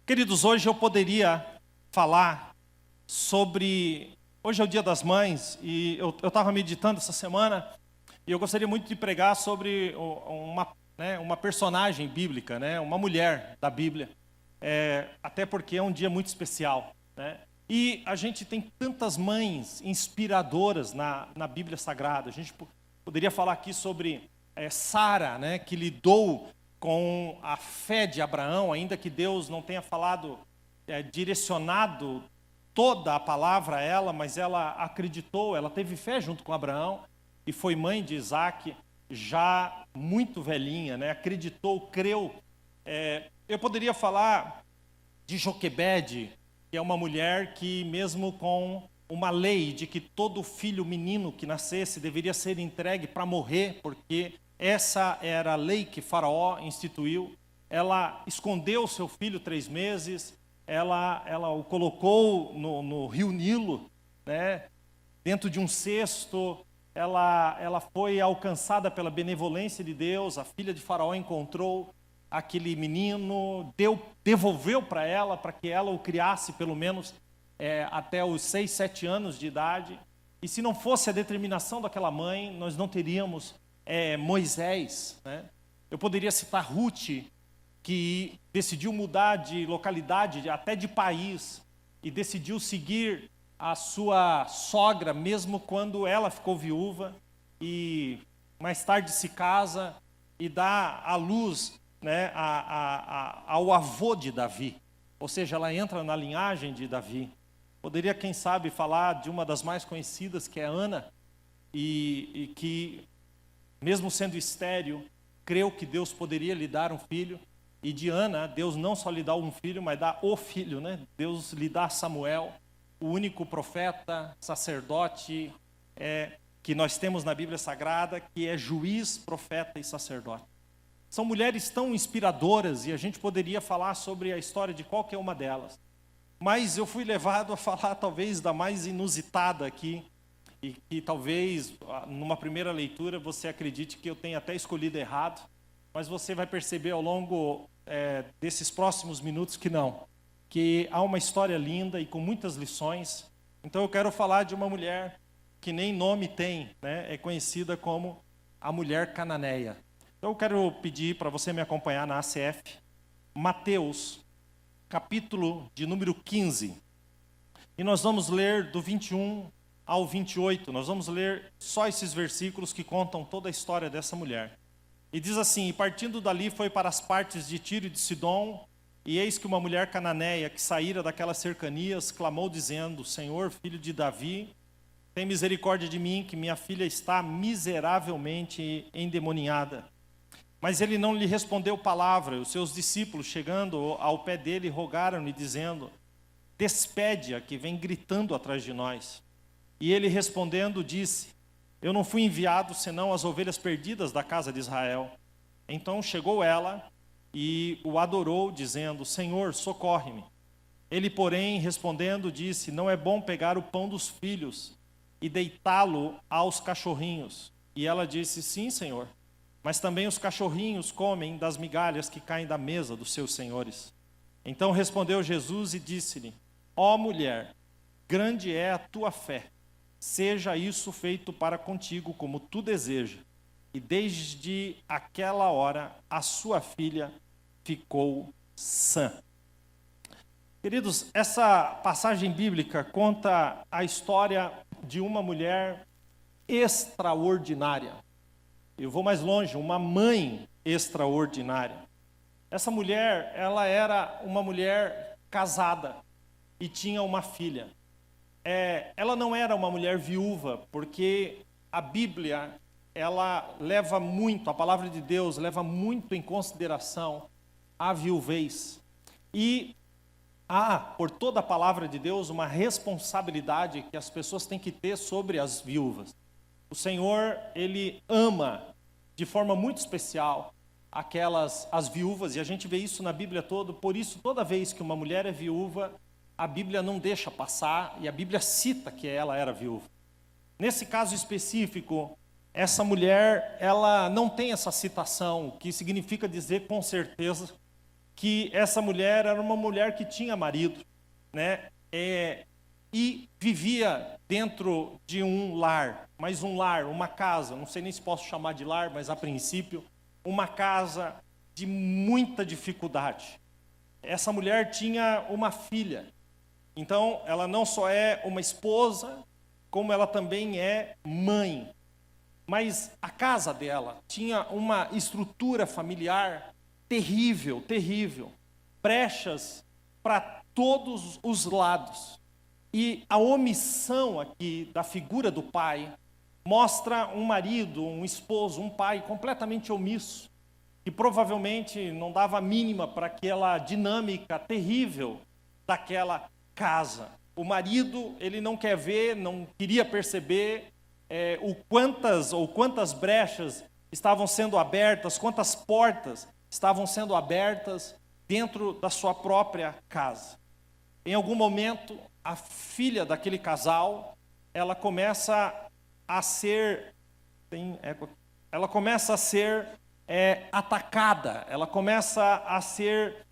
Queridos, hoje eu poderia falar sobre... Hoje é o Dia das Mães e eu estava meditando essa semana e eu gostaria muito de pregar sobre uma personagem bíblica, uma mulher da Bíblia, até porque é um dia muito especial, E a gente tem tantas mães inspiradoras na Bíblia Sagrada. A gente poderia falar aqui sobre Sara, que lidou com a fé de Abraão, ainda que Deus não tenha falado, direcionado toda a palavra a ela, mas ela acreditou, ela teve fé junto com Abraão e foi mãe de Isaac, já muito velhinha, acreditou, creu. Eu poderia falar de Joquebede, que é uma mulher que mesmo com uma lei de que todo filho menino que nascesse deveria ser entregue para morrer, porque essa era a lei que Faraó instituiu, ela escondeu seu filho 3 meses, ela o colocou no rio Nilo, dentro de um cesto. Ela foi alcançada pela benevolência de Deus. A filha de Faraó encontrou aquele menino, devolveu para ela, para que ela o criasse pelo menos até os 6, 7 anos de idade. E se não fosse a determinação daquela mãe, nós não teríamos Moisés. Eu poderia citar Ruth, que decidiu mudar de localidade, até de país, e decidiu seguir a sua sogra, mesmo quando ela ficou viúva, e mais tarde se casa e dá à luz ao avô de Davi, ou seja, ela entra na linhagem de Davi. Poderia, quem sabe, falar de uma das mais conhecidas, que é Ana, e que, mesmo sendo estéril, creu que Deus poderia lhe dar um filho. E de Ana, Deus não só lhe dá um filho, mas dá o filho, Deus lhe dá Samuel, o único profeta, sacerdote que nós temos na Bíblia Sagrada, que é juiz, profeta e sacerdote. São mulheres tão inspiradoras e a gente poderia falar sobre a história de qualquer uma delas. Mas eu fui levado a falar talvez da mais inusitada aqui, e que talvez numa primeira leitura você acredite que eu tenha até escolhido errado, mas você vai perceber ao longo desses próximos minutos que não, que há uma história linda e com muitas lições. Então eu quero falar de uma mulher que nem nome tem, é conhecida como a mulher cananeia. Então eu quero pedir para você me acompanhar na ACF, Mateus, capítulo de número 15. E nós vamos ler do 21 ao 28, nós vamos ler só esses versículos que contam toda a história dessa mulher. E diz assim: e partindo dali foi para as partes de Tiro e de Sidom, e eis que uma mulher cananeia que saíra daquelas cercanias clamou dizendo: Senhor, filho de Davi, tem misericórdia de mim, que minha filha está miseravelmente endemoniada. Mas ele não lhe respondeu palavra. Os seus discípulos, chegando ao pé dele, rogaram-lhe, dizendo: despede-a, que vem gritando atrás de nós. E ele respondendo disse: eu não fui enviado senão as ovelhas perdidas da casa de Israel. Então chegou ela e o adorou, dizendo: Senhor, socorre-me. Ele, porém, respondendo, disse: não é bom pegar o pão dos filhos e deitá-lo aos cachorrinhos. E ela disse: sim, Senhor, mas também os cachorrinhos comem das migalhas que caem da mesa dos seus senhores. Então respondeu Jesus e disse-lhe: ó mulher, grande é a tua fé, seja isso feito para contigo como tu desejas. E desde aquela hora a sua filha ficou sã. Queridos, essa passagem bíblica conta a história de uma mulher extraordinária. Eu vou mais longe, uma mãe extraordinária. Essa mulher, ela era uma mulher casada e tinha uma filha. Ela não era uma mulher viúva, porque a Bíblia, ela leva muito, a palavra de Deus leva muito em consideração a viuvez. E há, por toda a palavra de Deus, uma responsabilidade que as pessoas têm que ter sobre as viúvas. O Senhor, Ele ama de forma muito especial as viúvas, e a gente vê isso na Bíblia toda. Por isso, toda vez que uma mulher é viúva, a Bíblia não deixa passar, e a Bíblia cita que ela era viúva. Nesse caso específico, essa mulher, ela não tem essa citação, que significa dizer com certeza que essa mulher era uma mulher que tinha marido, né? E vivia dentro de um lar, mas um lar, uma casa, não sei nem se posso chamar de lar, mas a princípio, uma casa de muita dificuldade. Essa mulher tinha uma filha, então ela não só é uma esposa, como ela também é mãe. Mas a casa dela tinha uma estrutura familiar terrível, terrível, brechas para todos os lados. E a omissão aqui da figura do pai mostra um marido, um esposo, um pai completamente omisso, que provavelmente não dava a mínima para aquela dinâmica terrível daquela casa. O marido, ele não quer ver, não queria perceber quantas brechas estavam sendo abertas, quantas portas estavam sendo abertas dentro da sua própria casa. Em algum momento, a filha daquele casal, ela começa a ser atacada, ela começa a ser,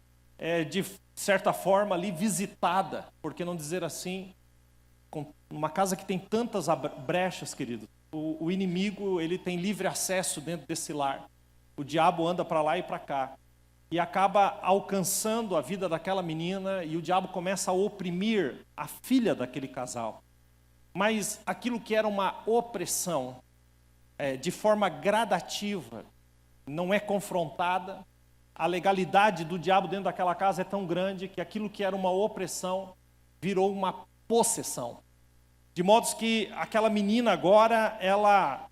de certa forma, ali visitada, por que não dizer assim, numa casa que tem tantas brechas, querido. O inimigo, ele tem livre acesso dentro desse lar. O diabo anda para lá e para cá. E acaba alcançando a vida daquela menina, e o diabo começa a oprimir a filha daquele casal. Mas aquilo que era uma opressão, de forma gradativa, não é confrontada. A legalidade do diabo dentro daquela casa é tão grande que aquilo que era uma opressão virou uma possessão. De modo que aquela menina agora, ela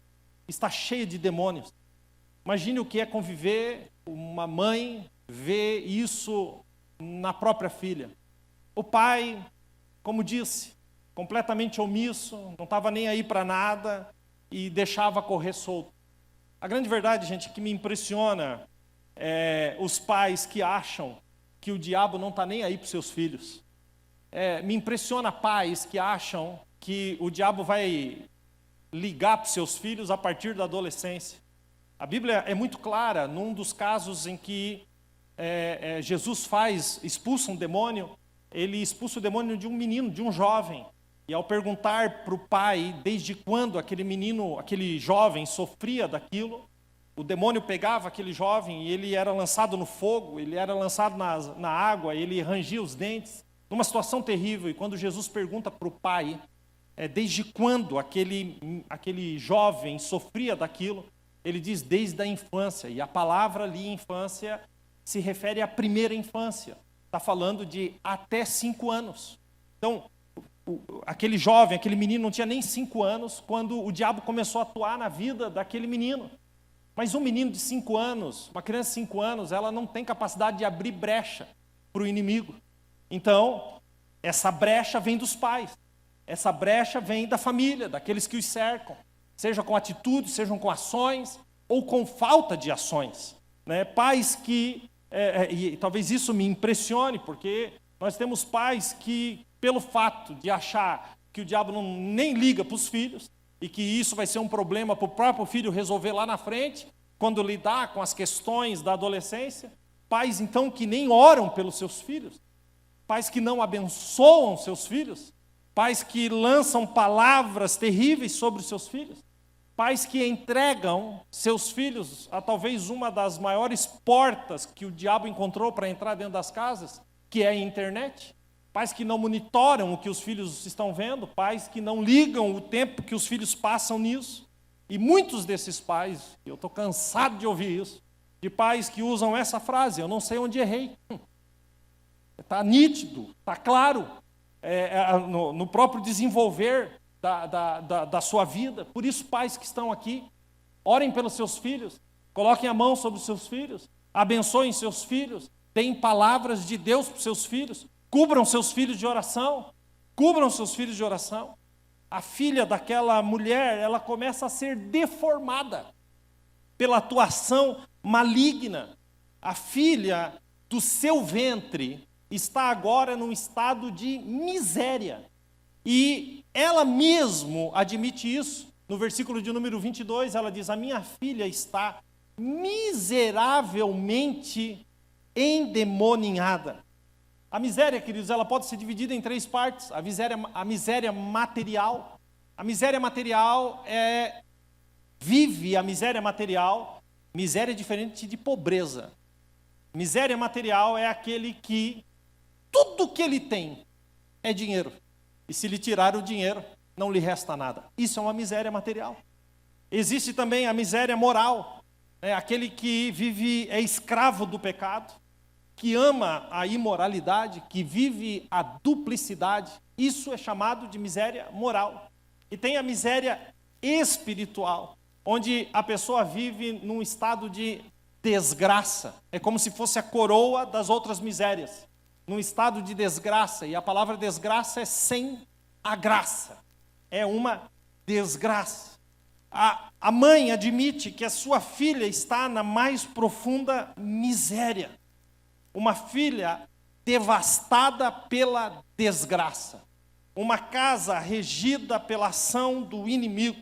está cheia de demônios. Imagine o que é conviver, uma mãe ver isso na própria filha. O pai, como disse, completamente omisso, não estava nem aí para nada e deixava correr solto. A grande verdade, gente, que me impressiona os pais que acham que o diabo não está nem aí para os seus filhos. Me impressiona pais que acham que o diabo vai ligar para os seus filhos a partir da adolescência. A Bíblia é muito clara, num dos casos em que Jesus expulsa um demônio, ele expulsa o demônio de um menino, de um jovem. E ao perguntar para o pai desde quando aquele jovem sofria daquilo, o demônio pegava aquele jovem e ele era lançado no fogo, ele era lançado na água, ele rangia os dentes, numa situação terrível. E quando Jesus pergunta para o pai desde quando aquele jovem sofria daquilo, ele diz desde a infância. E a palavra ali, infância, se refere à primeira infância. Está falando de até 5 anos. Então, aquele jovem, aquele menino não tinha nem 5 anos quando o diabo começou a atuar na vida daquele menino. Mas um menino de 5 anos, uma criança de 5 anos, ela não tem capacidade de abrir brecha para o inimigo. Então, essa brecha vem dos pais. Essa brecha vem da família, daqueles que os cercam. Seja com atitudes, sejam com ações, ou com falta de ações. Né? Pais que, e talvez isso me impressione, porque nós temos pais que, pelo fato de achar que o diabo nem liga para os filhos, e que isso vai ser um problema para o próprio filho resolver lá na frente, quando lidar com as questões da adolescência, pais então que nem oram pelos seus filhos, pais que não abençoam seus filhos, pais que lançam palavras terríveis sobre os seus filhos, pais que entregam seus filhos a talvez uma das maiores portas que o diabo encontrou para entrar dentro das casas, que é a internet. Pais que não monitoram o que os filhos estão vendo, pais que não ligam o tempo que os filhos passam nisso. E muitos desses pais, eu estou cansado de ouvir isso, de pais que usam essa frase: eu não sei onde errei. Está nítido, está claro, no próprio desenvolver da sua vida. Por isso, pais que estão aqui, orem pelos seus filhos, coloquem a mão sobre os seus filhos, abençoem seus filhos, deem palavras de Deus para os seus filhos, cubram seus filhos de oração, cubram seus filhos de oração. A filha daquela mulher, ela começa a ser deformada pela atuação maligna. A filha do seu ventre está agora num estado de miséria. E ela mesmo admite isso. No versículo de número 22, ela diz: a minha filha está miseravelmente endemoninhada. A miséria, queridos, ela pode ser dividida em 3 partes. A miséria material. A miséria material vive a miséria material. Miséria é diferente de pobreza. Miséria material é aquele que tudo que ele tem é dinheiro. E se lhe tirar o dinheiro, não lhe resta nada. Isso é uma miséria material. Existe também a miséria moral. Aquele que vive, é escravo do pecado, que ama a imoralidade, que vive a duplicidade. Isso é chamado de miséria moral. E tem a miséria espiritual, onde a pessoa vive num estado de desgraça. É como se fosse a coroa das outras misérias. Num estado de desgraça. E a palavra desgraça é sem a graça. É uma desgraça. A mãe admite que a sua filha está na mais profunda miséria. Uma filha devastada pela desgraça. Uma casa regida pela ação do inimigo.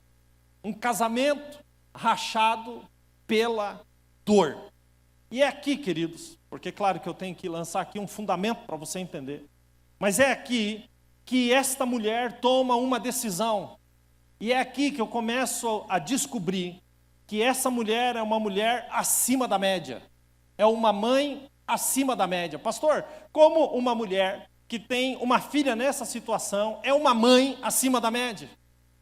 Um casamento rachado pela dor. E é aqui, queridos, porque claro que eu tenho que lançar aqui um fundamento para você entender, mas é aqui que esta mulher toma uma decisão. E é aqui que eu começo a descobrir que essa mulher é uma mulher acima da média. É uma mãe acima da média. Pastor, como uma mulher que tem uma filha nessa situação é uma mãe acima da média?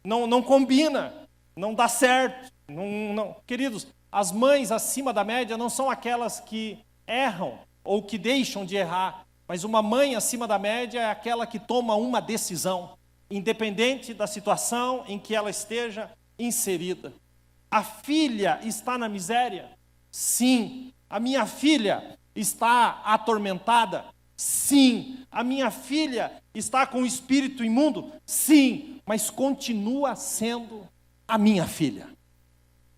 Não combina, não dá certo. Não. Queridos, as mães acima da média não são aquelas que erram ou que deixam de errar, mas uma mãe acima da média é aquela que toma uma decisão, independente da situação em que ela esteja inserida. A filha está na miséria? Sim. A minha filha está atormentada? Sim. A minha filha está com o espírito imundo? Sim. Mas continua sendo a minha filha.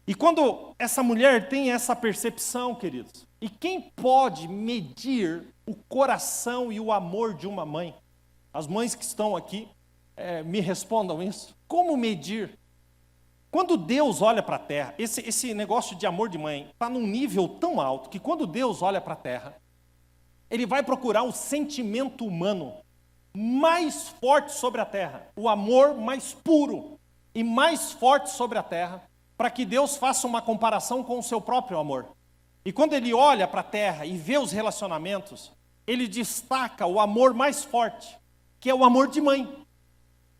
E quando essa mulher tem essa percepção, queridos, e quem pode medir o coração e o amor de uma mãe? As mães que estão aqui, me respondam isso. Como medir? Quando Deus olha para a terra, esse negócio de amor de mãe está num nível tão alto que quando Deus olha para a terra, Ele vai procurar o sentimento humano mais forte sobre a terra, o amor mais puro e mais forte sobre a terra, para que Deus faça uma comparação com o seu próprio amor. E quando Ele olha para a terra e vê os relacionamentos, Ele destaca o amor mais forte, que é o amor de mãe.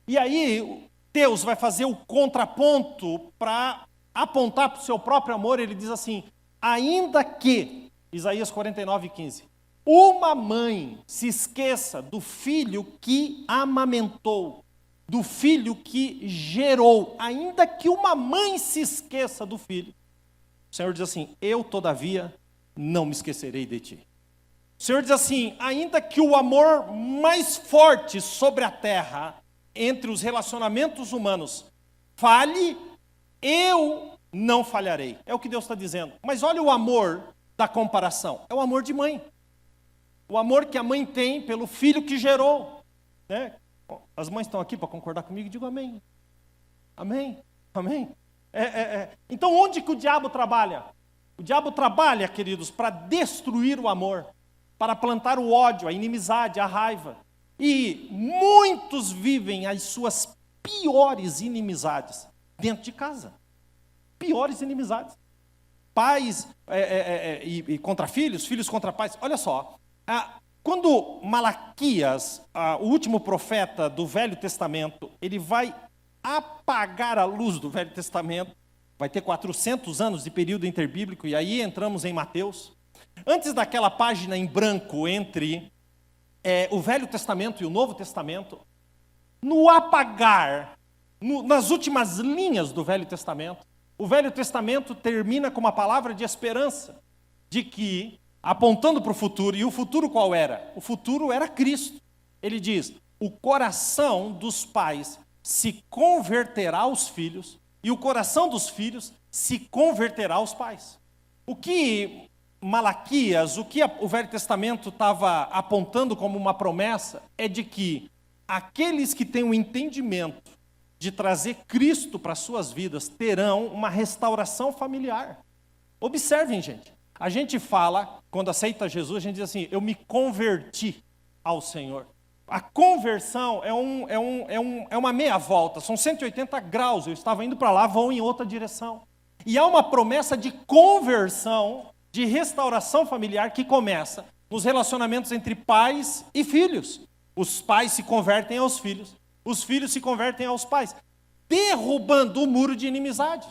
E aí, Deus vai fazer o contraponto para apontar para o seu próprio amor. Ele diz assim, ainda que, Isaías 49:15, uma mãe se esqueça do filho que amamentou, do filho que gerou, ainda que uma mãe se esqueça do filho, o Senhor diz assim, eu todavia não me esquecerei de ti. O Senhor diz assim, ainda que o amor mais forte sobre a terra, entre os relacionamentos humanos, falhe, eu não falharei. É o que Deus está dizendo. Mas olha o amor da comparação. É o amor de mãe. O amor que a mãe tem pelo filho que gerou. Né? As mães estão aqui para concordar comigo? Digo amém. Amém? Amém? Então onde que o diabo trabalha? O diabo trabalha, queridos, para destruir o amor, para plantar o ódio, a inimizade, a raiva. E muitos vivem as suas piores inimizades dentro de casa. Piores inimizades. Pais e contra filhos, filhos contra pais. Olha só, quando Malaquias, o último profeta do Velho Testamento, ele vai apagar a luz do Velho Testamento, vai ter 400 anos de período interbíblico, e aí entramos em Mateus. Antes daquela página em branco entre o Velho Testamento e o Novo Testamento, no apagar, nas últimas linhas do Velho Testamento, o Velho Testamento termina com uma palavra de esperança, de que, apontando para o futuro, e o futuro qual era? O futuro era Cristo. Ele diz, o coração dos pais se converterá aos filhos, e o coração dos filhos se converterá aos pais. O que Malaquias, o que o Velho Testamento estava apontando como uma promessa, é de que aqueles que têm o entendimento de trazer Cristo para as suas vidas terão uma restauração familiar. Observem, gente, A gente fala, quando aceita Jesus, a gente diz assim, eu me converti ao Senhor. A conversão é uma meia volta, são 180 graus, eu estava indo para lá, vou em outra direção. E há uma promessa de conversão, de restauração familiar que começa nos relacionamentos entre pais e filhos. Os pais se convertem aos filhos, os filhos se convertem aos pais, derrubando o muro de inimizade.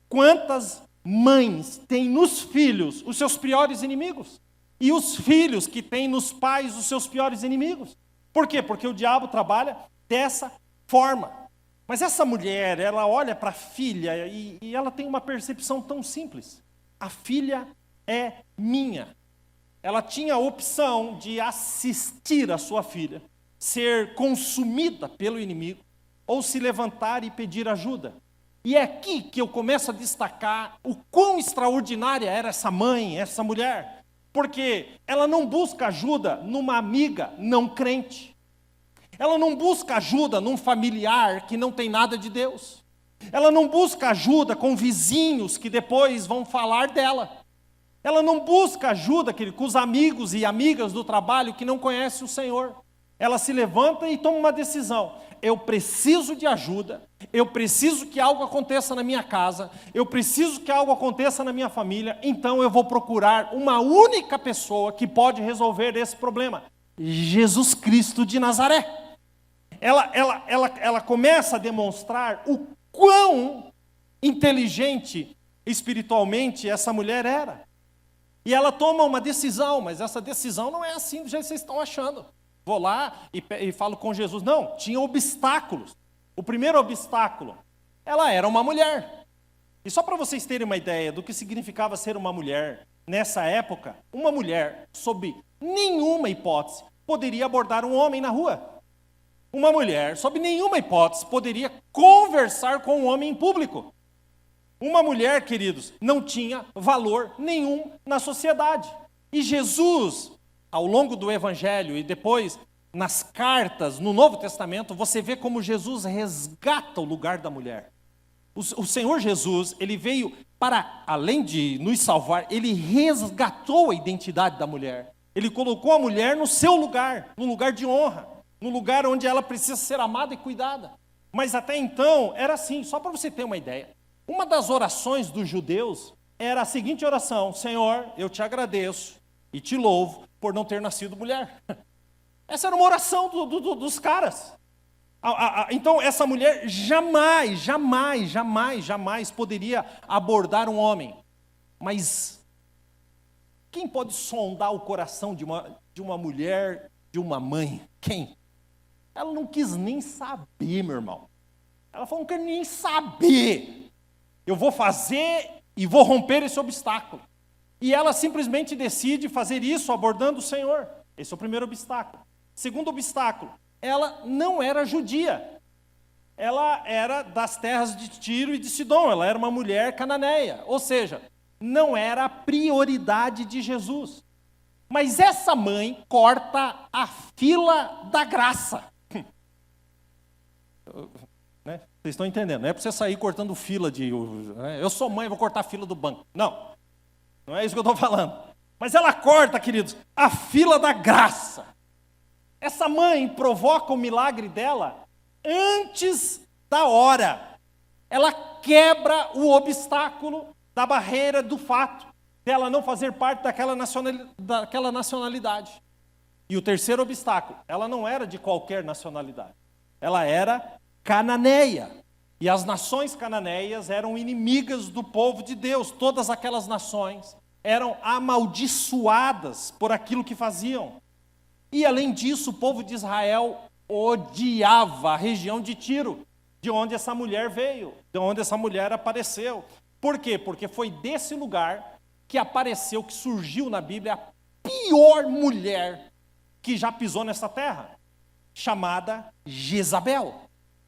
Quantas mães têm nos filhos os seus piores inimigos? E os filhos que têm nos pais os seus piores inimigos? Por quê? Porque o diabo trabalha dessa forma. Mas essa mulher, ela olha para a filha e ela tem uma percepção tão simples. A filha é minha. Ela tinha a opção de assistir a sua filha ser consumida pelo inimigo ou se levantar e pedir ajuda. E é aqui que eu começo a destacar o quão extraordinária era essa mãe, essa mulher. Porque ela não busca ajuda numa amiga não crente. Ela não busca ajuda num familiar que não tem nada de Deus. Ela não busca ajuda com vizinhos que depois vão falar dela. Ela não busca ajuda com os amigos e amigas do trabalho que não conhecem o Senhor. Ela se levanta e toma uma decisão. Eu preciso de ajuda, eu preciso que algo aconteça na minha casa, eu preciso que algo aconteça na minha família, então eu vou procurar uma única pessoa que pode resolver esse problema. Jesus Cristo de Nazaré. Ela começa a demonstrar o quão inteligente espiritualmente essa mulher era. E ela toma uma decisão, mas essa decisão não é assim do jeito que vocês estão achando. Vou lá e falo com Jesus. Não, tinha obstáculos. O primeiro obstáculo, ela era uma mulher. E só para vocês terem uma ideia do que significava ser uma mulher, nessa época, uma mulher, sob nenhuma hipótese, poderia abordar um homem na rua. Uma mulher, sob nenhuma hipótese, poderia conversar com um homem em público. Uma mulher, queridos, não tinha valor nenhum na sociedade. E Jesus, ao longo do Evangelho e depois nas cartas, no Novo Testamento, você vê como Jesus resgata o lugar da mulher. O Senhor Jesus, ele veio para, além de nos salvar, ele resgatou a identidade da mulher. Ele colocou a mulher no seu lugar, no lugar de honra, no lugar onde ela precisa ser amada e cuidada. Mas até então era assim, só para você ter uma ideia. Uma das orações dos judeus era a seguinte oração: Senhor, eu te agradeço e te louvo por não ter nascido mulher. Essa era uma oração dos caras. Então essa mulher jamais poderia abordar um homem. Mas quem pode sondar o coração de uma mulher, de uma mãe? Quem? Ela não quis nem saber, meu irmão. Ela falou, não quero nem saber. Eu vou fazer e vou romper esse obstáculo. E ela simplesmente decide fazer isso abordando o Senhor. Esse é o primeiro obstáculo. Segundo obstáculo, ela não era judia. Ela era das terras de Tiro e de Sidom. Ela era uma mulher cananeia. Ou seja, não era a prioridade de Jesus. Mas essa mãe corta a fila da graça. Né? Vocês estão entendendo? Não é para você sair cortando fila de... Eu sou mãe, vou cortar a fila do banco. Não. Não é isso que eu estou falando. Mas ela corta, queridos, a fila da graça. Essa mãe provoca o milagre dela antes da hora. Ela quebra o obstáculo da barreira do fato dela não fazer parte daquela nacionalidade. E o terceiro obstáculo, ela não era de qualquer nacionalidade. Ela era cananeia. E as nações cananeias eram inimigas do povo de Deus. Todas aquelas nações eram amaldiçoadas por aquilo que faziam. E além disso, o povo de Israel odiava a região de Tiro, de onde essa mulher veio, de onde essa mulher apareceu. Por quê? Porque foi desse lugar que apareceu, que surgiu na Bíblia, a pior mulher que já pisou nessa terra, chamada Jezabel.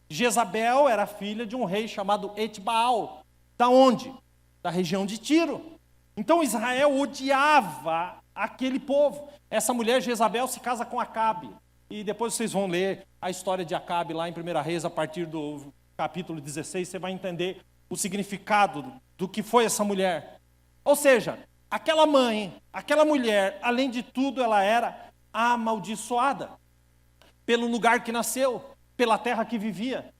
Jezabel era filha de um rei chamado Etbaal. Da onde? Da região de Tiro. Então Israel odiava aquele povo. Essa mulher Jezabel se casa com Acabe. E depois vocês vão ler a história de Acabe lá em 1 Reis, a partir do capítulo 16, você vai entender o significado do que foi essa mulher. Ou seja, aquela mãe, aquela mulher, além de tudo, ela era amaldiçoada pelo lugar que nasceu, pela terra que vivia.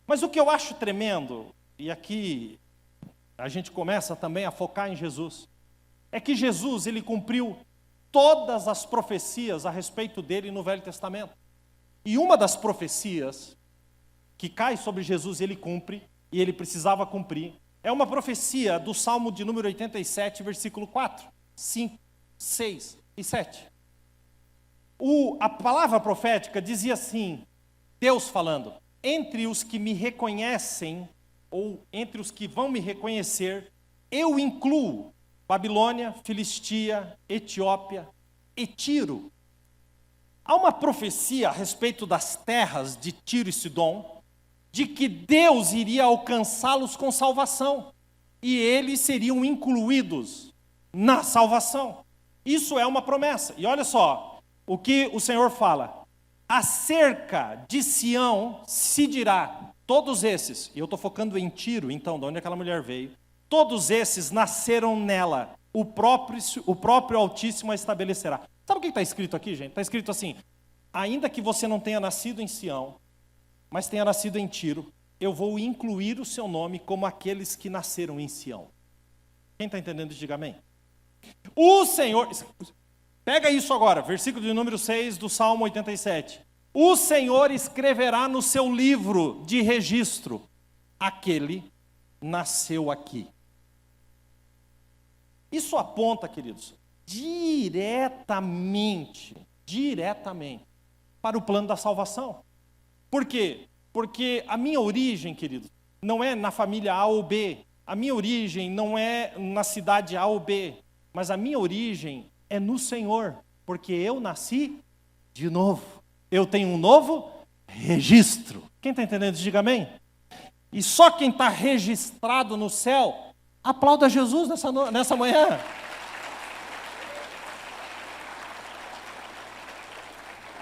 Mas o que eu acho tremendo, e aqui a gente começa também a focar em Jesus, é que Jesus, ele cumpriu todas as profecias a respeito dele no Velho Testamento. E uma das profecias que cai sobre Jesus e ele cumpre, e ele precisava cumprir, é uma profecia do Salmo de número 87, versículo 4, 5, 6 e 7. A palavra profética dizia assim, Deus falando, entre os que me reconhecem, ou entre os que vão me reconhecer, eu incluo Babilônia, Filistia, Etiópia e Tiro. Há uma profecia a respeito das terras de Tiro e Sidom, de que Deus iria alcançá-los com salvação, e eles seriam incluídos na salvação. Isso é uma promessa. E olha só, o que o Senhor fala, acerca de Sião se dirá, todos esses, e eu estou focando em Tiro, então, de onde aquela mulher veio, todos esses nasceram nela, o próprio Altíssimo a estabelecerá. Sabe o que está escrito aqui, gente? Está escrito assim, ainda que você não tenha nascido em Sião, mas tenha nascido em Tiro, eu vou incluir o seu nome como aqueles que nasceram em Sião. Quem está entendendo, diga amém. O Senhor, pega isso agora, versículo de número 6 do Salmo 87. O Senhor escreverá no seu livro de registro, aquele nasceu aqui. Isso aponta, queridos, diretamente para o plano da salvação. Por quê? Porque a minha origem, queridos, não é na família A ou B, a minha origem não é na cidade A ou B, mas a minha origem é no Senhor, porque eu nasci de novo. Eu tenho um novo registro. Quem está entendendo, diga amém. E só quem está registrado no céu, aplauda Jesus nessa manhã.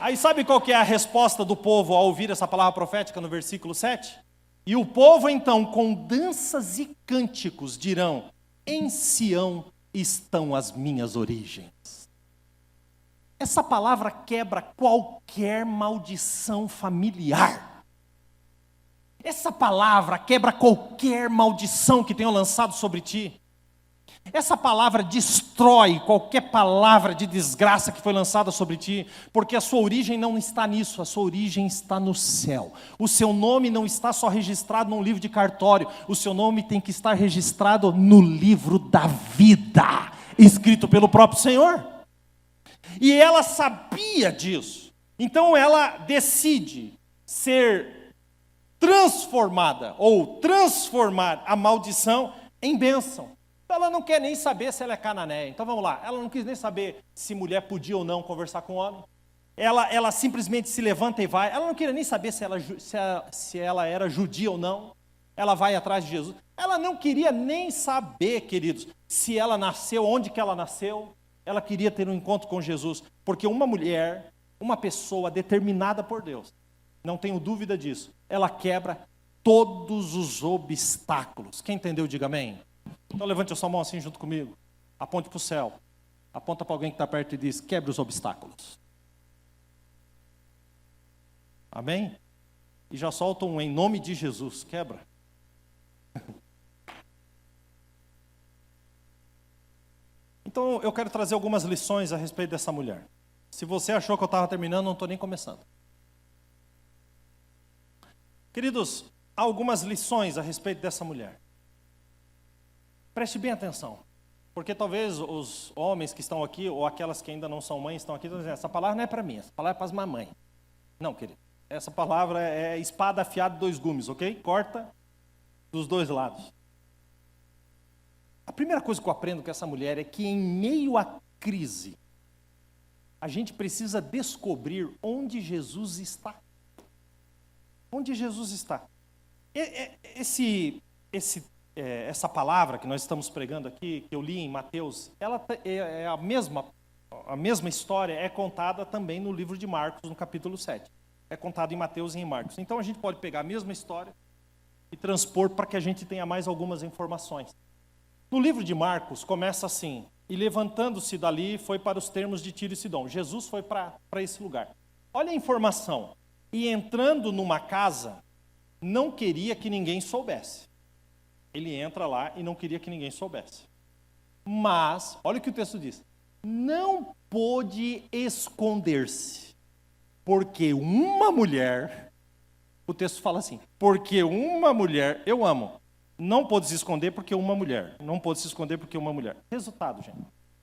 Aí sabe qual que é a resposta do povo ao ouvir essa palavra profética no versículo 7? E o povo então, com danças e cânticos, dirão, em Sião estão as minhas origens. Essa palavra quebra qualquer maldição familiar. Essa palavra quebra qualquer maldição que tenham lançado sobre ti. Essa palavra destrói qualquer palavra de desgraça que foi lançada sobre ti, porque a sua origem não está nisso, a sua origem está no céu. O seu nome não está só registrado num livro de cartório, o seu nome tem que estar registrado no livro da vida, escrito pelo próprio Senhor. E ela sabia disso, então ela decide ser transformada, ou transformar a maldição em bênção. Ela não quer nem saber se ela é cananeia. Então vamos lá, ela não quis nem saber se mulher podia ou não conversar com homem. Ela simplesmente se levanta e vai. Ela não queria nem saber se ela era judia ou não. Ela vai atrás de Jesus. Ela não queria nem saber, queridos, se ela nasceu, onde que ela nasceu. Ela queria ter um encontro com Jesus. Porque uma mulher, uma pessoa determinada por Deus, não tenho dúvida disso, ela quebra todos os obstáculos. Quem entendeu, diga amém. Então levante a sua mão assim junto comigo, aponte para o céu, aponta para alguém que está perto e diz, quebre os obstáculos. Amém? E já solta um em nome de Jesus, quebra. Então eu quero trazer algumas lições a respeito dessa mulher. Se você achou que eu estava terminando, não estou nem começando. Queridos, há algumas lições a respeito dessa mulher. Preste bem atenção, porque talvez os homens que estão aqui, ou aquelas que ainda não são mães, estão aqui e estão dizendo, essa palavra não é para mim, essa palavra é para as mamães. Não, querido, essa palavra é espada afiada de 2 gumes, ok? Corta dos 2 lados. A primeira coisa que eu aprendo com essa mulher é que em meio à crise, a gente precisa descobrir onde Jesus está. Onde Jesus está. Essa palavra que nós estamos pregando aqui, que eu li em Mateus, ela é a mesma história é contada também no livro de Marcos, no capítulo 7. É contado em Mateus e em Marcos. Então a gente pode pegar a mesma história e transpor para que a gente tenha mais algumas informações. No livro de Marcos começa assim, e levantando-se dali, foi para os termos de Tiro e Sidom. Jesus foi para esse lugar. Olha a informação. E entrando numa casa, não queria que ninguém soubesse. Ele entra lá e não queria que ninguém soubesse. Mas, olha o que o texto diz. Não pôde esconder-se, porque uma mulher, o texto fala assim, porque uma mulher, eu amo, não pôde se esconder porque uma mulher, não pôde se esconder porque uma mulher. Resultado, gente.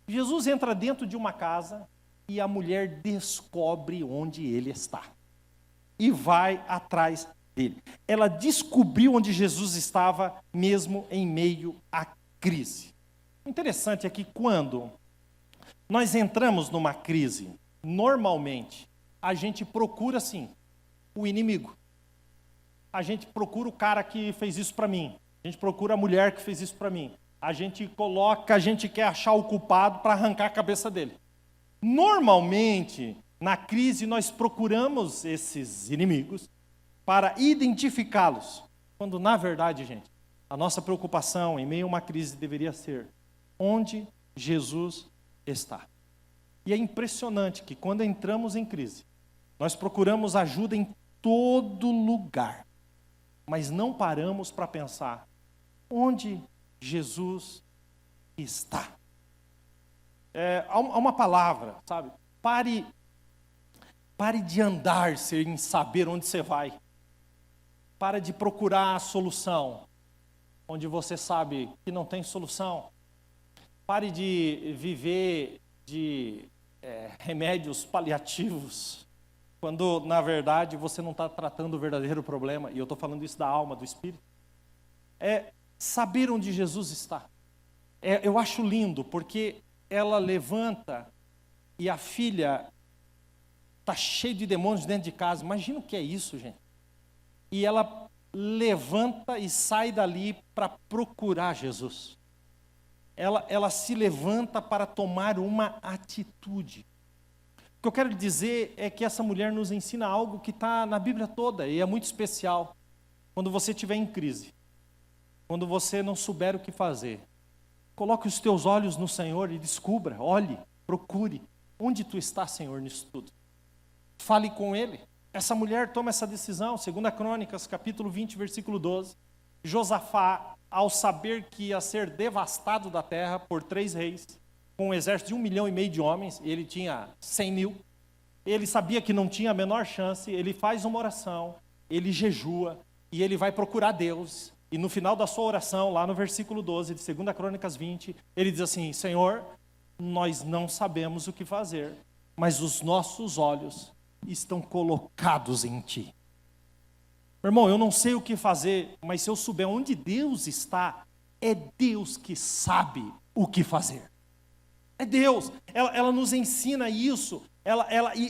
Jesus entra dentro de uma casa e a mulher descobre onde ele está. E vai atrás dele. Ela descobriu onde Jesus estava, mesmo em meio à crise. O interessante é que quando nós entramos numa crise, normalmente, a gente procura, sim, o inimigo. A gente procura o cara que fez isso para mim. A gente procura a mulher que fez isso para mim. A gente quer achar o culpado para arrancar a cabeça dele. Normalmente, na crise, nós procuramos esses inimigos para identificá-los. Quando, na verdade, gente, a nossa preocupação em meio a uma crise deveria ser onde Jesus está. E é impressionante que quando entramos em crise, nós procuramos ajuda em todo lugar, mas não paramos para pensar onde Jesus está. Há uma palavra, sabe? Pare de andar sem saber onde você vai. Pare de procurar a solução onde você sabe que não tem solução. Pare de viver de remédios paliativos, quando, na verdade, você não está tratando o verdadeiro problema. E eu estou falando isso da alma, do espírito. É saber onde Jesus está. Eu acho lindo, porque ela levanta e a filha está cheia de demônios dentro de casa. Imagina o que é isso, gente. E ela levanta e sai dali para procurar Jesus. Ela se levanta para tomar uma atitude. O que eu quero dizer é que essa mulher nos ensina algo que está na Bíblia toda e é muito especial. Quando você estiver em crise, quando você não souber o que fazer, coloque os teus olhos no Senhor e descubra, olhe, procure, onde tu estás, Senhor, nisso tudo. Fale com Ele. Essa mulher toma essa decisão, 2 Crônicas, capítulo 20, versículo 12. Josafá, ao saber que ia ser devastado da terra por 3 reis, com um exército de 1,5 milhão de homens, ele tinha 100 mil, ele sabia que não tinha a menor chance, ele faz uma oração, ele jejua, e ele vai procurar Deus, e no final da sua oração, lá no versículo 12 de 2 Crônicas 20, ele diz assim, Senhor, nós não sabemos o que fazer, mas os nossos olhos estão colocados em Ti. Meu irmão, eu não sei o que fazer, mas se eu souber onde Deus está, é Deus que sabe o que fazer. É Deus. Ela nos ensina isso.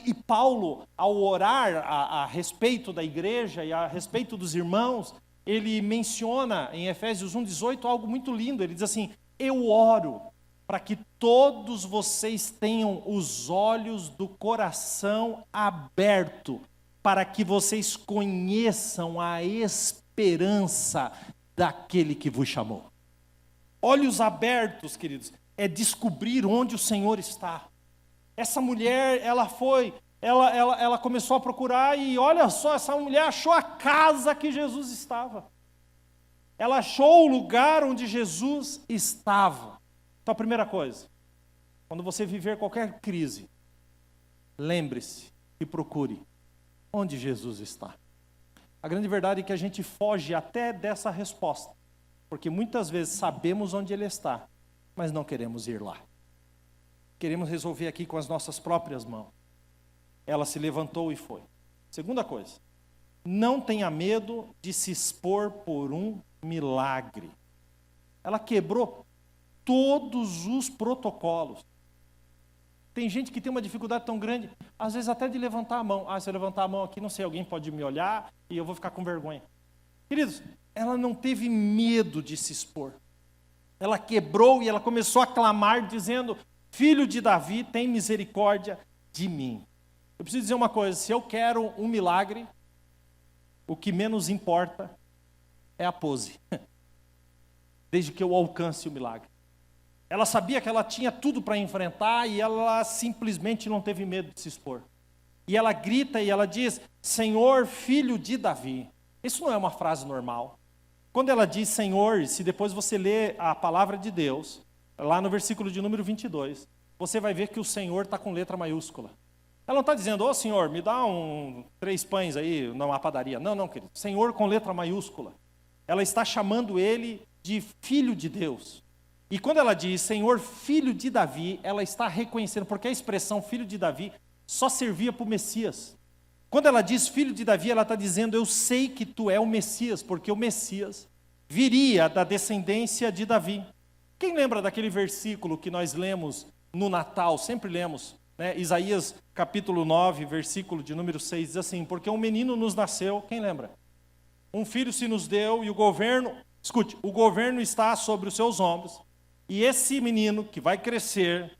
E Paulo, ao orar a respeito da igreja e a respeito dos irmãos, ele menciona em Efésios 1,18 algo muito lindo. Ele diz assim, eu oro para que todos vocês tenham os olhos do coração aberto, para que vocês conheçam a esperança daquele que vos chamou. Olhos abertos, queridos, é descobrir onde o Senhor está. Essa mulher, ela começou a procurar e olha só, essa mulher achou a casa que Jesus estava. Ela achou o lugar onde Jesus estava. Então, a primeira coisa, quando você viver qualquer crise, lembre-se e procure onde Jesus está. A grande verdade é que a gente foge até dessa resposta, porque muitas vezes sabemos onde Ele está, mas não queremos ir lá. Queremos resolver aqui com as nossas próprias mãos. Ela se levantou e foi. Segunda coisa, não tenha medo de se expor por um milagre. Ela quebrou todos os protocolos. Tem gente que tem uma dificuldade tão grande, às vezes até de levantar a mão. Se eu levantar a mão aqui, não sei, alguém pode me olhar e eu vou ficar com vergonha. Queridos, ela não teve medo de se expor. Ela quebrou e ela começou a clamar, dizendo, Filho de Davi, tem misericórdia de mim. Eu preciso dizer uma coisa, se eu quero um milagre, o que menos importa é a pose. Desde que eu alcance o milagre. Ela sabia que ela tinha tudo para enfrentar e ela simplesmente não teve medo de se expor. E ela grita e ela diz, Senhor, filho de Davi. Isso não é uma frase normal. Quando ela diz Senhor, se depois você ler a palavra de Deus, lá no versículo de número 22, você vai ver que o Senhor está com letra maiúscula. Ela não está dizendo, ô Senhor, me dá 3 pães aí numa padaria. Não, não, querido. Senhor com letra maiúscula. Ela está chamando ele de filho de Deus. E quando ela diz Senhor, filho de Davi, ela está reconhecendo, porque a expressão filho de Davi só servia para o Messias. Quando ela diz filho de Davi, ela está dizendo, eu sei que tu é o Messias, porque o Messias viria da descendência de Davi. Quem lembra daquele versículo que nós lemos no Natal, sempre lemos, né? Isaías capítulo 9, versículo de número 6, diz assim, porque um menino nos nasceu, quem lembra? Um filho se nos deu e o governo, escute, o governo está sobre os seus ombros, e esse menino que vai crescer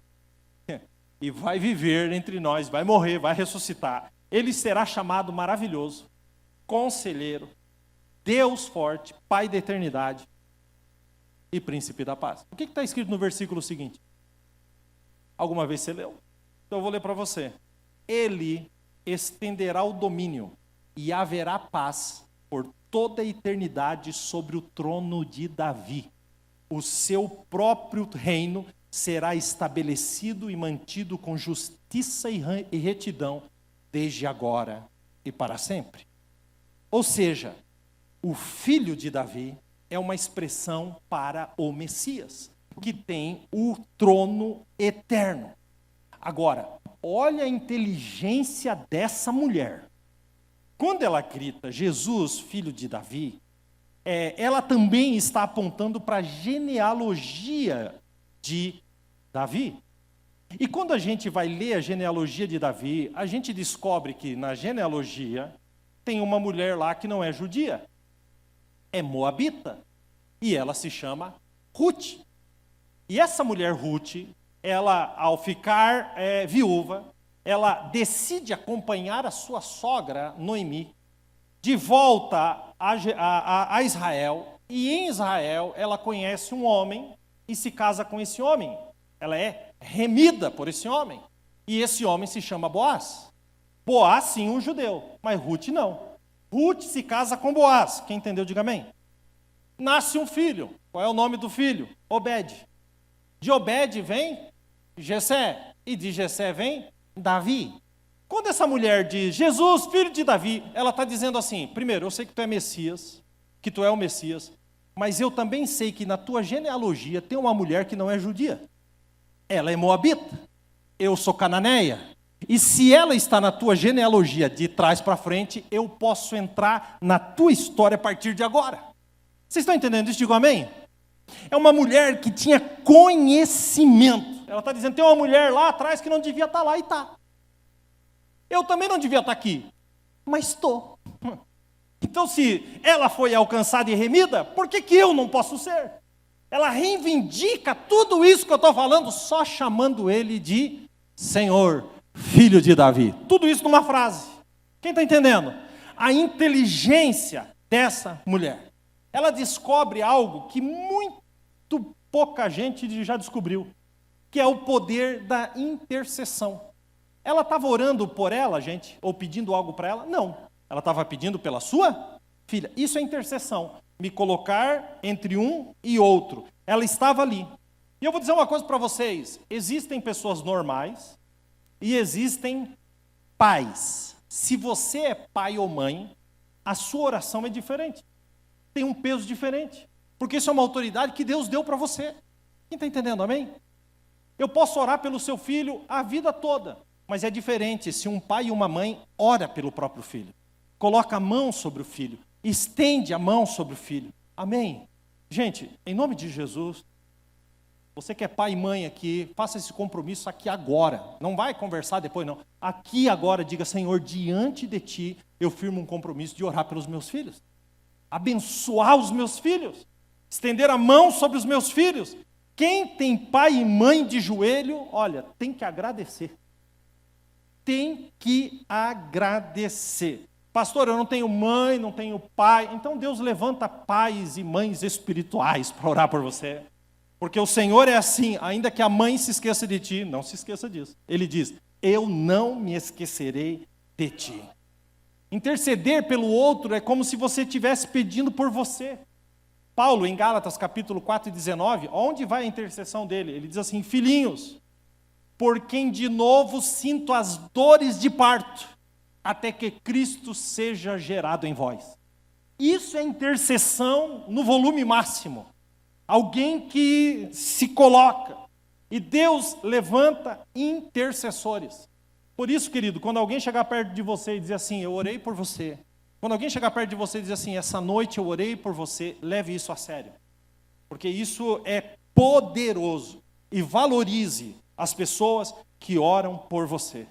e vai viver entre nós, vai morrer, vai ressuscitar, ele será chamado maravilhoso, conselheiro, Deus forte, Pai da eternidade e príncipe da paz. O que está escrito no versículo seguinte? Alguma vez você leu? Então eu vou ler para você. Ele estenderá o domínio e haverá paz por toda a eternidade sobre o trono de Davi. O seu próprio reino será estabelecido e mantido com justiça e retidão desde agora e para sempre. Ou seja, o filho de Davi é uma expressão para o Messias, que tem o trono eterno. Agora, olha a inteligência dessa mulher. Quando ela grita, Jesus, filho de Davi, ela também está apontando para a genealogia de Davi. E quando a gente vai ler a genealogia de Davi, a gente descobre que na genealogia tem uma mulher lá que não é judia, é moabita, e ela se chama Ruth. E essa mulher Ruth, ela, ao ficar viúva, ela decide acompanhar a sua sogra, Noemi, de volta a Israel, e em Israel ela conhece um homem e se casa com esse homem. Ela é remida por esse homem, e esse homem se chama Boaz. Boaz, sim, um judeu, mas Ruth não. Ruth se casa com Boaz, quem entendeu, diga amém. Nasce um filho, qual é o nome do filho? Obed. De Obed vem Jessé, e de Jessé vem Davi. Quando essa mulher diz, Jesus, filho de Davi, ela está dizendo assim, primeiro, eu sei que tu é Messias, que tu é o Messias, mas eu também sei que na tua genealogia tem uma mulher que não é judia. Ela é moabita, eu sou cananeia, e se ela está na tua genealogia de trás para frente, eu posso entrar na tua história a partir de agora. Vocês estão entendendo isso? Digo amém? É uma mulher que tinha conhecimento. Ela está dizendo, tem uma mulher lá atrás que não devia estar lá e está. Eu também não devia estar aqui, mas estou. Então, se ela foi alcançada e remida, por que eu não posso ser? Ela reivindica tudo isso que eu estou falando, só chamando ele de Senhor, filho de Davi. Tudo isso numa frase. Quem está entendendo? A inteligência dessa mulher. Ela descobre algo que muito pouca gente já descobriu, que é o poder da intercessão. Ela estava orando por ela, gente, ou pedindo algo para ela? Não. Ela estava pedindo pela sua filha. Isso é intercessão. Me colocar entre um e outro. Ela estava ali. E eu vou dizer uma coisa para vocês. Existem pessoas normais e existem pais. Se você é pai ou mãe, a sua oração é diferente. Tem um peso diferente. Porque isso é uma autoridade que Deus deu para você. Quem está entendendo, amém? Eu posso orar pelo seu filho a vida toda. Mas é diferente se um pai e uma mãe ora pelo próprio filho. Coloca a mão sobre o filho. Estende a mão sobre o filho. Amém? Gente, em nome de Jesus, você que é pai e mãe aqui, faça esse compromisso aqui agora. Não vai conversar depois, não. Aqui agora, diga, Senhor, diante de Ti, eu firmo um compromisso de orar pelos meus filhos. Abençoar os meus filhos. Estender a mão sobre os meus filhos. Quem tem pai e mãe de joelho, olha, tem que agradecer. Tem que agradecer. Pastor, eu não tenho mãe, não tenho pai. Então Deus levanta pais e mães espirituais para orar por você. Porque o Senhor é assim, ainda que a mãe se esqueça de ti, não se esqueça disso. Ele diz, eu não me esquecerei de ti. Interceder pelo outro é como se você estivesse pedindo por você. Paulo, em Gálatas capítulo 4 e 19, onde vai a intercessão dele? Ele diz assim, filhinhos, por quem de novo sinto as dores de parto, até que Cristo seja gerado em vós. Isso é intercessão no volume máximo. Alguém que se coloca. E Deus levanta intercessores. Por isso, querido, quando alguém chegar perto de você e dizer assim, eu orei por você. Quando alguém chegar perto de você e dizer assim, essa noite eu orei por você, leve isso a sério. Porque isso é poderoso. E valorize as pessoas que oram por você.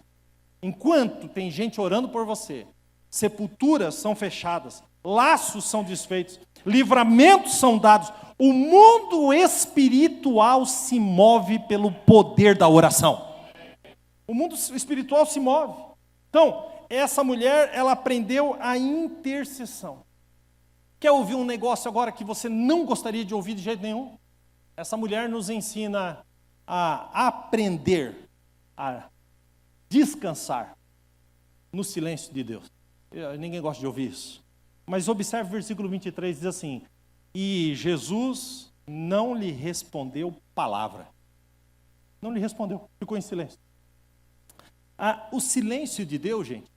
Enquanto tem gente orando por você, sepulturas são fechadas, laços são desfeitos, livramentos são dados, o mundo espiritual se move pelo poder da oração. O mundo espiritual se move. Então, essa mulher, ela aprendeu a intercessão. Quer ouvir um negócio agora que você não gostaria de ouvir de jeito nenhum? Essa mulher nos ensina a aprender, a descansar no silêncio de Deus. Ninguém gosta de ouvir isso. Mas observe o versículo 23, diz assim, e Jesus não lhe respondeu palavra. Não lhe respondeu, ficou em silêncio. O silêncio de Deus, gente,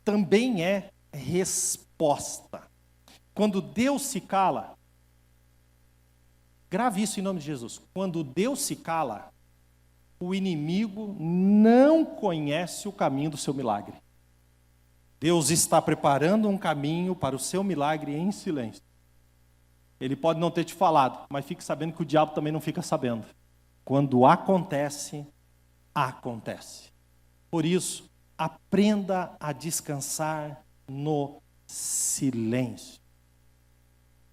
também é resposta. Quando Deus se cala, grave isso em nome de Jesus. Quando Deus se cala, o inimigo não conhece o caminho do seu milagre. Deus está preparando um caminho para o seu milagre em silêncio. Ele pode não ter te falado, mas fique sabendo que o diabo também não fica sabendo. Quando acontece, acontece. Por isso, aprenda a descansar no silêncio.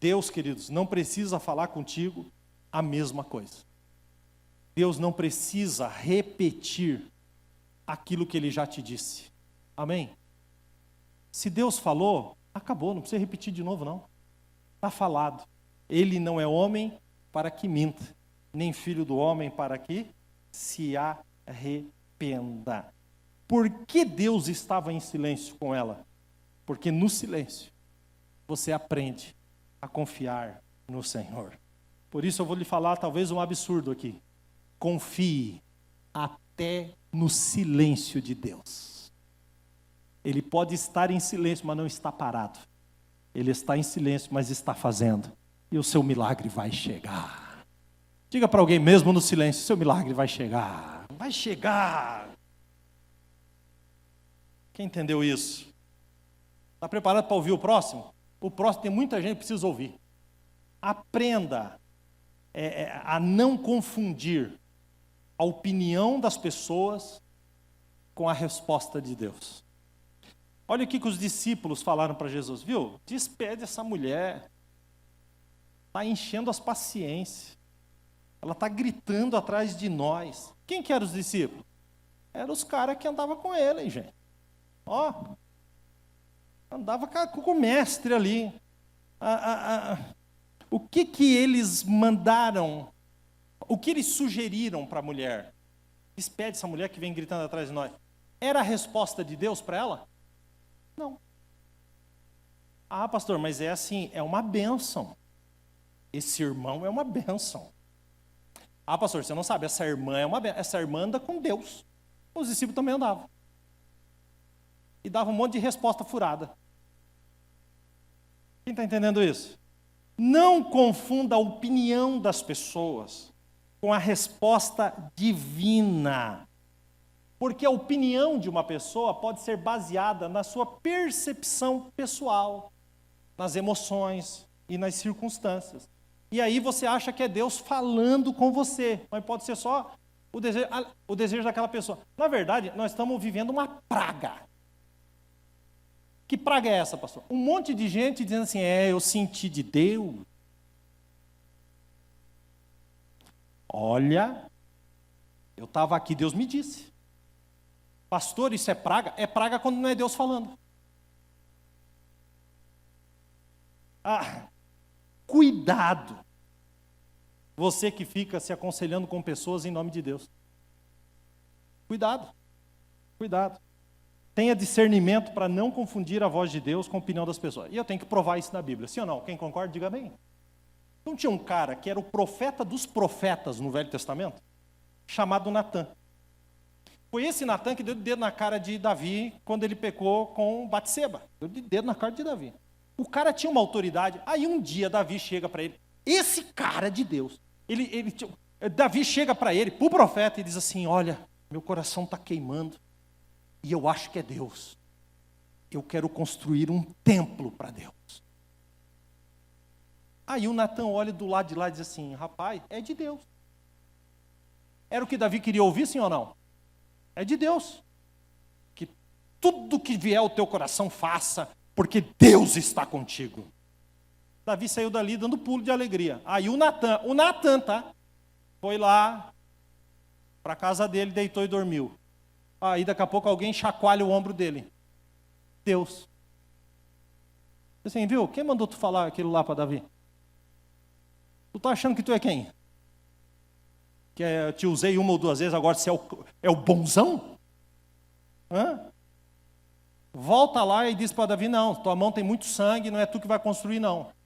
Deus, queridos, não precisa falar contigo a mesma coisa. Deus não precisa repetir aquilo que Ele já te disse. Amém? Se Deus falou, acabou, não precisa repetir de novo, não. Está falado. Ele não é homem para que minta, nem filho do homem para que se arrependa. Por que Deus estava em silêncio com ela? Porque no silêncio você aprende a confiar no Senhor. Por isso eu vou lhe falar talvez um absurdo aqui. Confie até no silêncio de Deus. Ele pode estar em silêncio, mas não está parado. Ele está em silêncio, mas está fazendo. E o seu milagre vai chegar. Diga para alguém mesmo no silêncio, seu milagre vai chegar. Vai chegar. Quem entendeu isso? Está preparado para ouvir o próximo? O próximo tem muita gente que precisa ouvir. Aprenda a não confundir a opinião das pessoas com a resposta de Deus. Olha o que os discípulos falaram para Jesus, viu? Despede essa mulher. Está enchendo as paciências. Ela está gritando atrás de nós. Quem que eram os discípulos? Eram os caras que andavam com ele, hein, gente. Ó, andava com o mestre ali. O que eles mandaram, o que eles sugeriram para a mulher? Despede essa mulher que vem gritando atrás de nós. Era a resposta de Deus para ela? Não. Ah, pastor, mas é assim, é uma bênção. Esse irmão é uma bênção. Ah, pastor, você não sabe, essa irmã é uma bênção. Essa irmã anda com Deus. Os discípulos também andavam. E dava um monte de resposta furada. Quem está entendendo isso? Não confunda a opinião das pessoas com a resposta divina. Porque a opinião de uma pessoa pode ser baseada na sua percepção pessoal, nas emoções e nas circunstâncias. E aí você acha que é Deus falando com você, mas pode ser só o desejo daquela pessoa. Na verdade, nós estamos vivendo uma praga. Que praga é essa, pastor? Um monte de gente dizendo assim, eu senti de Deus. Olha, eu estava aqui, Deus me disse. Pastor, isso é praga? É praga quando não é Deus falando. Cuidado. Você que fica se aconselhando com pessoas em nome de Deus. Cuidado, cuidado. Tenha discernimento para não confundir a voz de Deus com a opinião das pessoas. E eu tenho que provar isso na Bíblia. Sim ou não? Quem concorda, diga bem. Não tinha um cara que era o profeta dos profetas no Velho Testamento, chamado Natã. Foi esse Natã que deu de dedo na cara de Davi quando ele pecou com Batseba. Deu de dedo na cara de Davi. O cara tinha uma autoridade. Aí um dia Davi chega para ele. Esse cara de Deus. Davi chega para ele, para o profeta, e diz assim: olha, meu coração está queimando. E eu acho que é Deus. Eu quero construir um templo para Deus. Aí o Natã olha do lado de lá e diz assim: rapaz, é de Deus. Era o que Davi queria ouvir, sim ou não? É de Deus. Que tudo que vier ao teu coração faça, porque Deus está contigo. Davi saiu dali dando pulo de alegria. Aí o Natã, tá? Foi lá para a casa dele, deitou e dormiu. Aí daqui a pouco alguém chacoalha o ombro dele. Deus. Assim, viu? Quem mandou tu falar aquilo lá para Davi? Tu tá achando que tu é quem? Que eu te usei uma ou duas vezes, agora você é o bonzão? Hã? Volta lá e diz para Davi: não, tua mão tem muito sangue, não é tu que vai construir, não.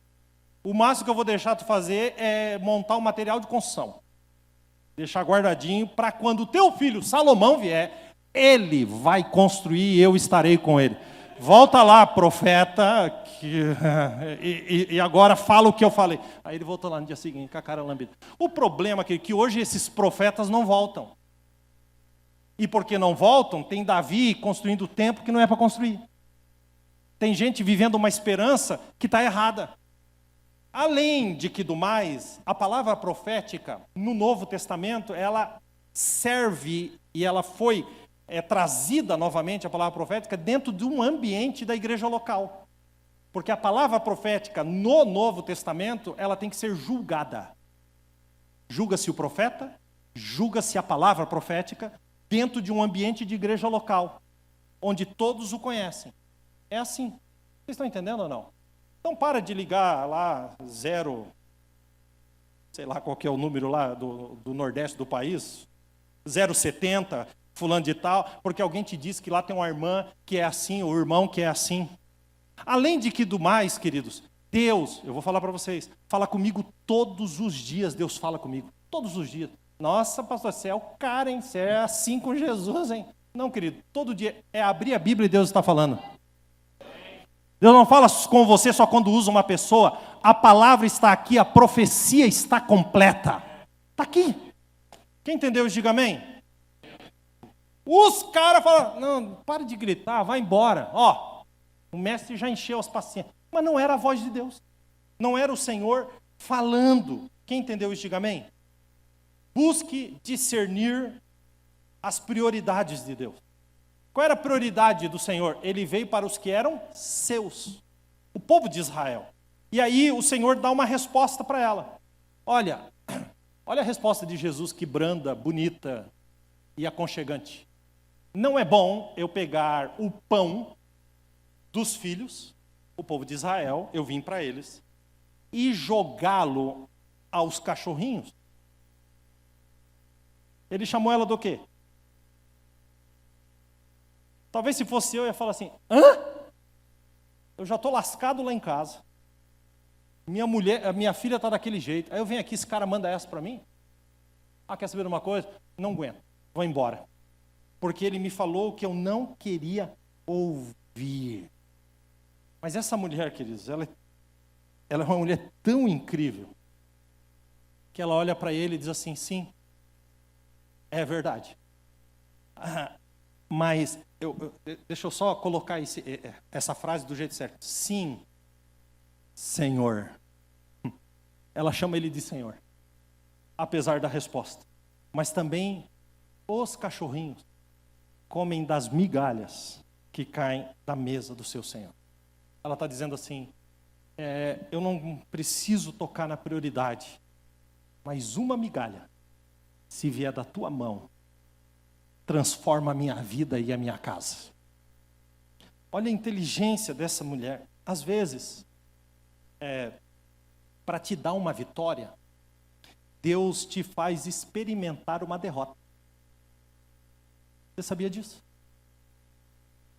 O máximo que eu vou deixar tu fazer é montar o material de construção. Deixar guardadinho para quando o teu filho Salomão vier, ele vai construir e eu estarei com ele. Volta lá, profeta, e agora fala o que eu falei. Aí ele voltou lá no dia seguinte, com a cara lambida. O problema é que hoje esses profetas não voltam. E porque não voltam, tem Davi construindo o templo que não é para construir. Tem gente vivendo uma esperança que está errada. Além de que do mais, a palavra profética no Novo Testamento, ela serve e ela foi trazida novamente, a palavra profética, dentro de um ambiente da igreja local. Porque a palavra profética no Novo Testamento, ela tem que ser julgada. Julga-se o profeta, julga-se a palavra profética, dentro de um ambiente de igreja local, onde todos o conhecem. É assim. Vocês estão entendendo ou não? Então para de ligar lá, sei lá qual que é o número lá do Nordeste do país, 070, fulano de tal, porque alguém te disse que lá tem uma irmã que é assim, ou irmão que é assim. Além de que do mais, queridos, Deus, eu vou falar para vocês, fala comigo todos os dias, Deus fala comigo, todos os dias. Nossa, pastor, você é o cara, hein? Você é assim com Jesus, hein? Não, querido, todo dia é abrir a Bíblia e Deus está falando. Deus não fala com você só quando usa uma pessoa. A palavra está aqui, a profecia está completa. Está aqui. Quem entendeu, diga amém. Os caras falam: não, para de gritar, vai embora. Ó, o mestre já encheu as paciências. Mas não era a voz de Deus. Não era o Senhor falando. Quem entendeu isso, diga amém. Busque discernir as prioridades de Deus. Qual era a prioridade do Senhor? Ele veio para os que eram seus, o povo de Israel. E aí o Senhor dá uma resposta para ela. Olha a resposta de Jesus, que branda, bonita e aconchegante. Não é bom eu pegar o pão dos filhos, o povo de Israel, eu vim para eles, e jogá-lo aos cachorrinhos. Ele chamou ela do quê? Talvez se fosse eu ia falar assim: hã? Eu já estou lascado lá em casa. Minha filha está daquele jeito. Aí eu venho aqui, esse cara manda essa para mim. Ah, quer saber de uma coisa? Não aguento, vou embora. Porque ele me falou o que eu não queria ouvir. Mas essa mulher, queridos, ela é uma mulher tão incrível, que ela olha para ele e diz assim: sim, é verdade. Mas, deixa eu só colocar essa frase do jeito certo. Sim, Senhor. Ela chama ele de Senhor, apesar da resposta. Mas também os cachorrinhos comem das migalhas que caem da mesa do seu Senhor. Ela está dizendo assim: eu não preciso tocar na prioridade, mas uma migalha, se vier da tua mão, transforma a minha vida e a minha casa. Olha a inteligência dessa mulher. Às vezes, para te dar uma vitória, Deus te faz experimentar uma derrota. Você sabia disso?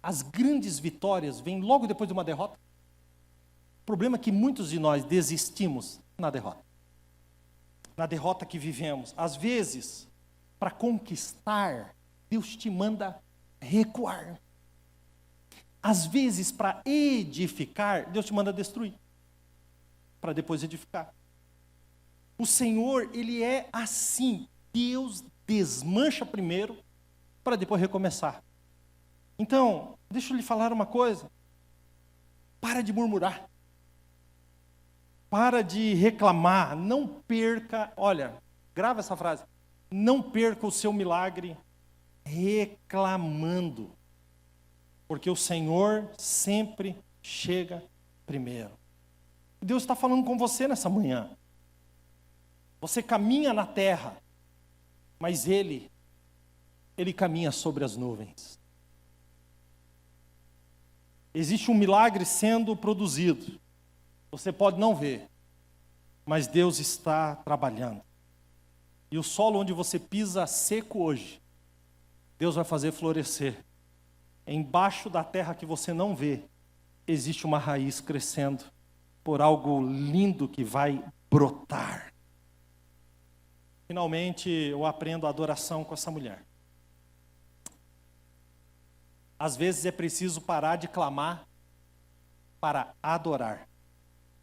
As grandes vitórias vêm logo depois de uma derrota. O problema é que muitos de nós desistimos na derrota. Na derrota que vivemos. Às vezes, para conquistar, Deus te manda recuar. Às vezes, para edificar, Deus te manda destruir. Para depois edificar. O Senhor, Ele é assim. Deus desmancha primeiro, para depois recomeçar. Então, deixa eu lhe falar uma coisa. Para de murmurar. Para de reclamar. Não perca, olha, grava essa frase. Não perca o seu milagre reclamando. Porque o Senhor sempre chega primeiro. Deus está falando com você nessa manhã. Você caminha na terra, mas Ele caminha sobre as nuvens. Existe um milagre sendo produzido. Você pode não ver, mas Deus está trabalhando. E o solo onde você pisa seco hoje, Deus vai fazer florescer. Embaixo da terra que você não vê, existe uma raiz crescendo por algo lindo que vai brotar. Finalmente, eu aprendo a adoração com essa mulher. Às vezes é preciso parar de clamar para adorar.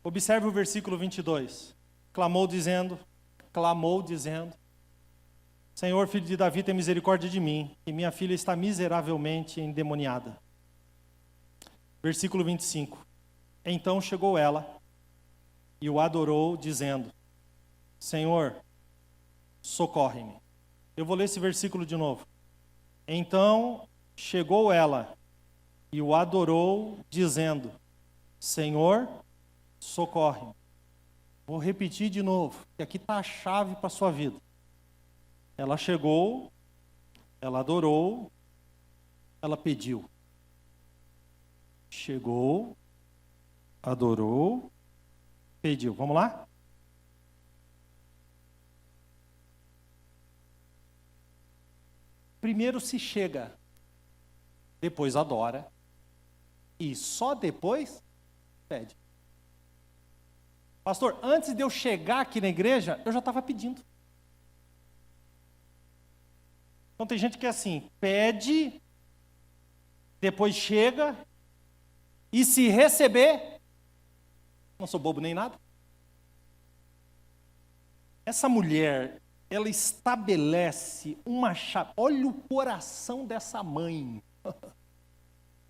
Observe o versículo 22. Clamou dizendo, Senhor, filho de Davi, tem misericórdia de mim, que minha filha está miseravelmente endemoniada. Versículo 25. Então chegou ela e o adorou, dizendo, Senhor, socorre-me. Eu vou ler esse versículo de novo. Então chegou ela e o adorou, dizendo, Senhor, socorre-me. Vou repetir de novo, que aqui está a chave para a sua vida. Ela chegou, ela adorou, ela pediu. Chegou, adorou, pediu. Vamos lá? Primeiro se chega, depois adora, e só depois pede. Pastor, antes de eu chegar aqui na igreja, eu já estava pedindo. Então tem gente que é assim, pede, depois chega, e se receber, não sou bobo nem nada. Essa mulher, ela estabelece uma chave. Olha o coração dessa mãe.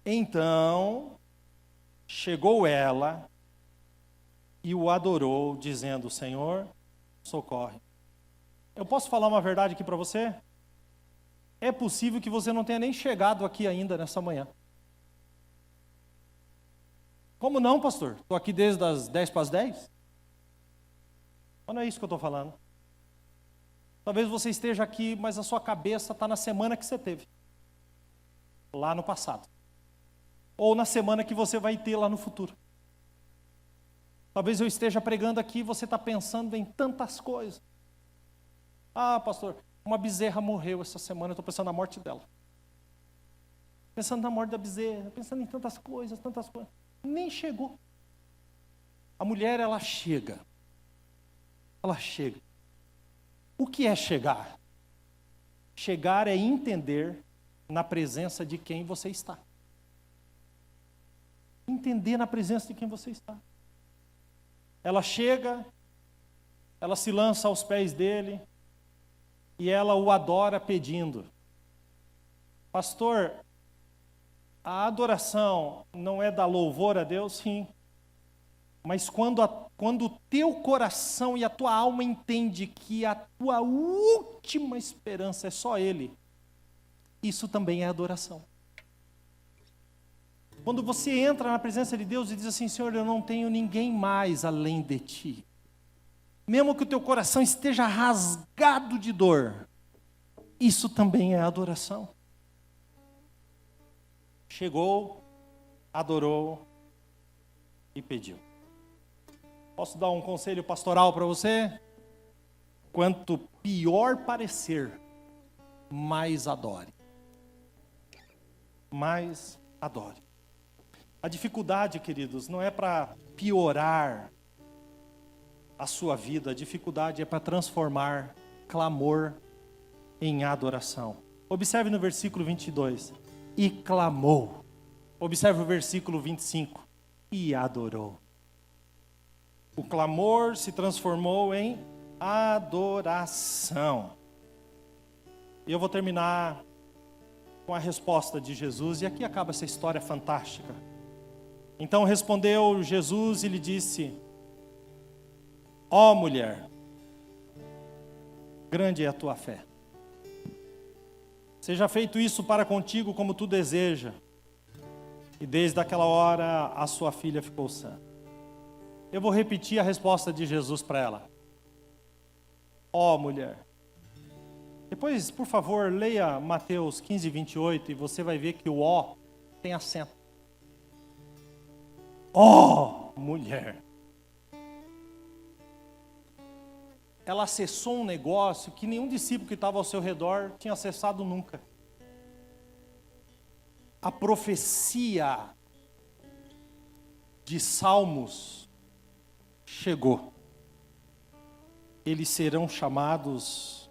Então, chegou ela e o adorou, dizendo, Senhor, socorre. Eu posso falar uma verdade aqui para você? É possível que você não tenha nem chegado aqui ainda nessa manhã. Como não, pastor? Estou aqui desde as 10 para as 10? Mas não é isso que eu estou falando. Talvez você esteja aqui, mas a sua cabeça está na semana que você teve. Lá no passado. Ou na semana que você vai ter lá no futuro. Talvez eu esteja pregando aqui e você está pensando em tantas coisas. Ah, pastor, uma bezerra morreu essa semana, eu estou pensando na morte dela. Pensando na morte da bezerra, pensando em tantas coisas. Nem chegou. A mulher, ela chega. Ela chega. O que é chegar? Chegar é entender na presença de quem você está. Entender na presença de quem você está. Ela chega, ela se lança aos pés dele e ela o adora pedindo. Pastor, a adoração não é dar louvor a Deus? Sim. Mas quando o teu coração e a tua alma entende que a tua última esperança é só Ele, isso também é adoração. Quando você entra na presença de Deus e diz assim, Senhor, eu não tenho ninguém mais além de Ti. Mesmo que o teu coração esteja rasgado de dor, isso também é adoração. Chegou, adorou e pediu. Posso dar um conselho pastoral para você? Quanto pior parecer, mais adore. Mais adore. A dificuldade, queridos, não é para piorar a sua vida. A dificuldade é para transformar clamor em adoração. Observe no versículo 22. E clamou. Observe o versículo 25. E adorou. O clamor se transformou em adoração. E eu vou terminar com a resposta de Jesus. E aqui acaba essa história fantástica. Então respondeu Jesus e lhe disse: ó mulher, grande é a tua fé. Seja feito isso para contigo como tu deseja. E desde aquela hora a sua filha ficou sã. Eu vou repetir a resposta de Jesus para ela. Ó mulher. Depois, por favor, leia Mateus 15, 28 e você vai ver que o ó tem acento. Ó mulher. Ela acessou um negócio que nenhum discípulo que estava ao seu redor tinha acessado nunca. A profecia de Salmos chegou. Eles serão chamados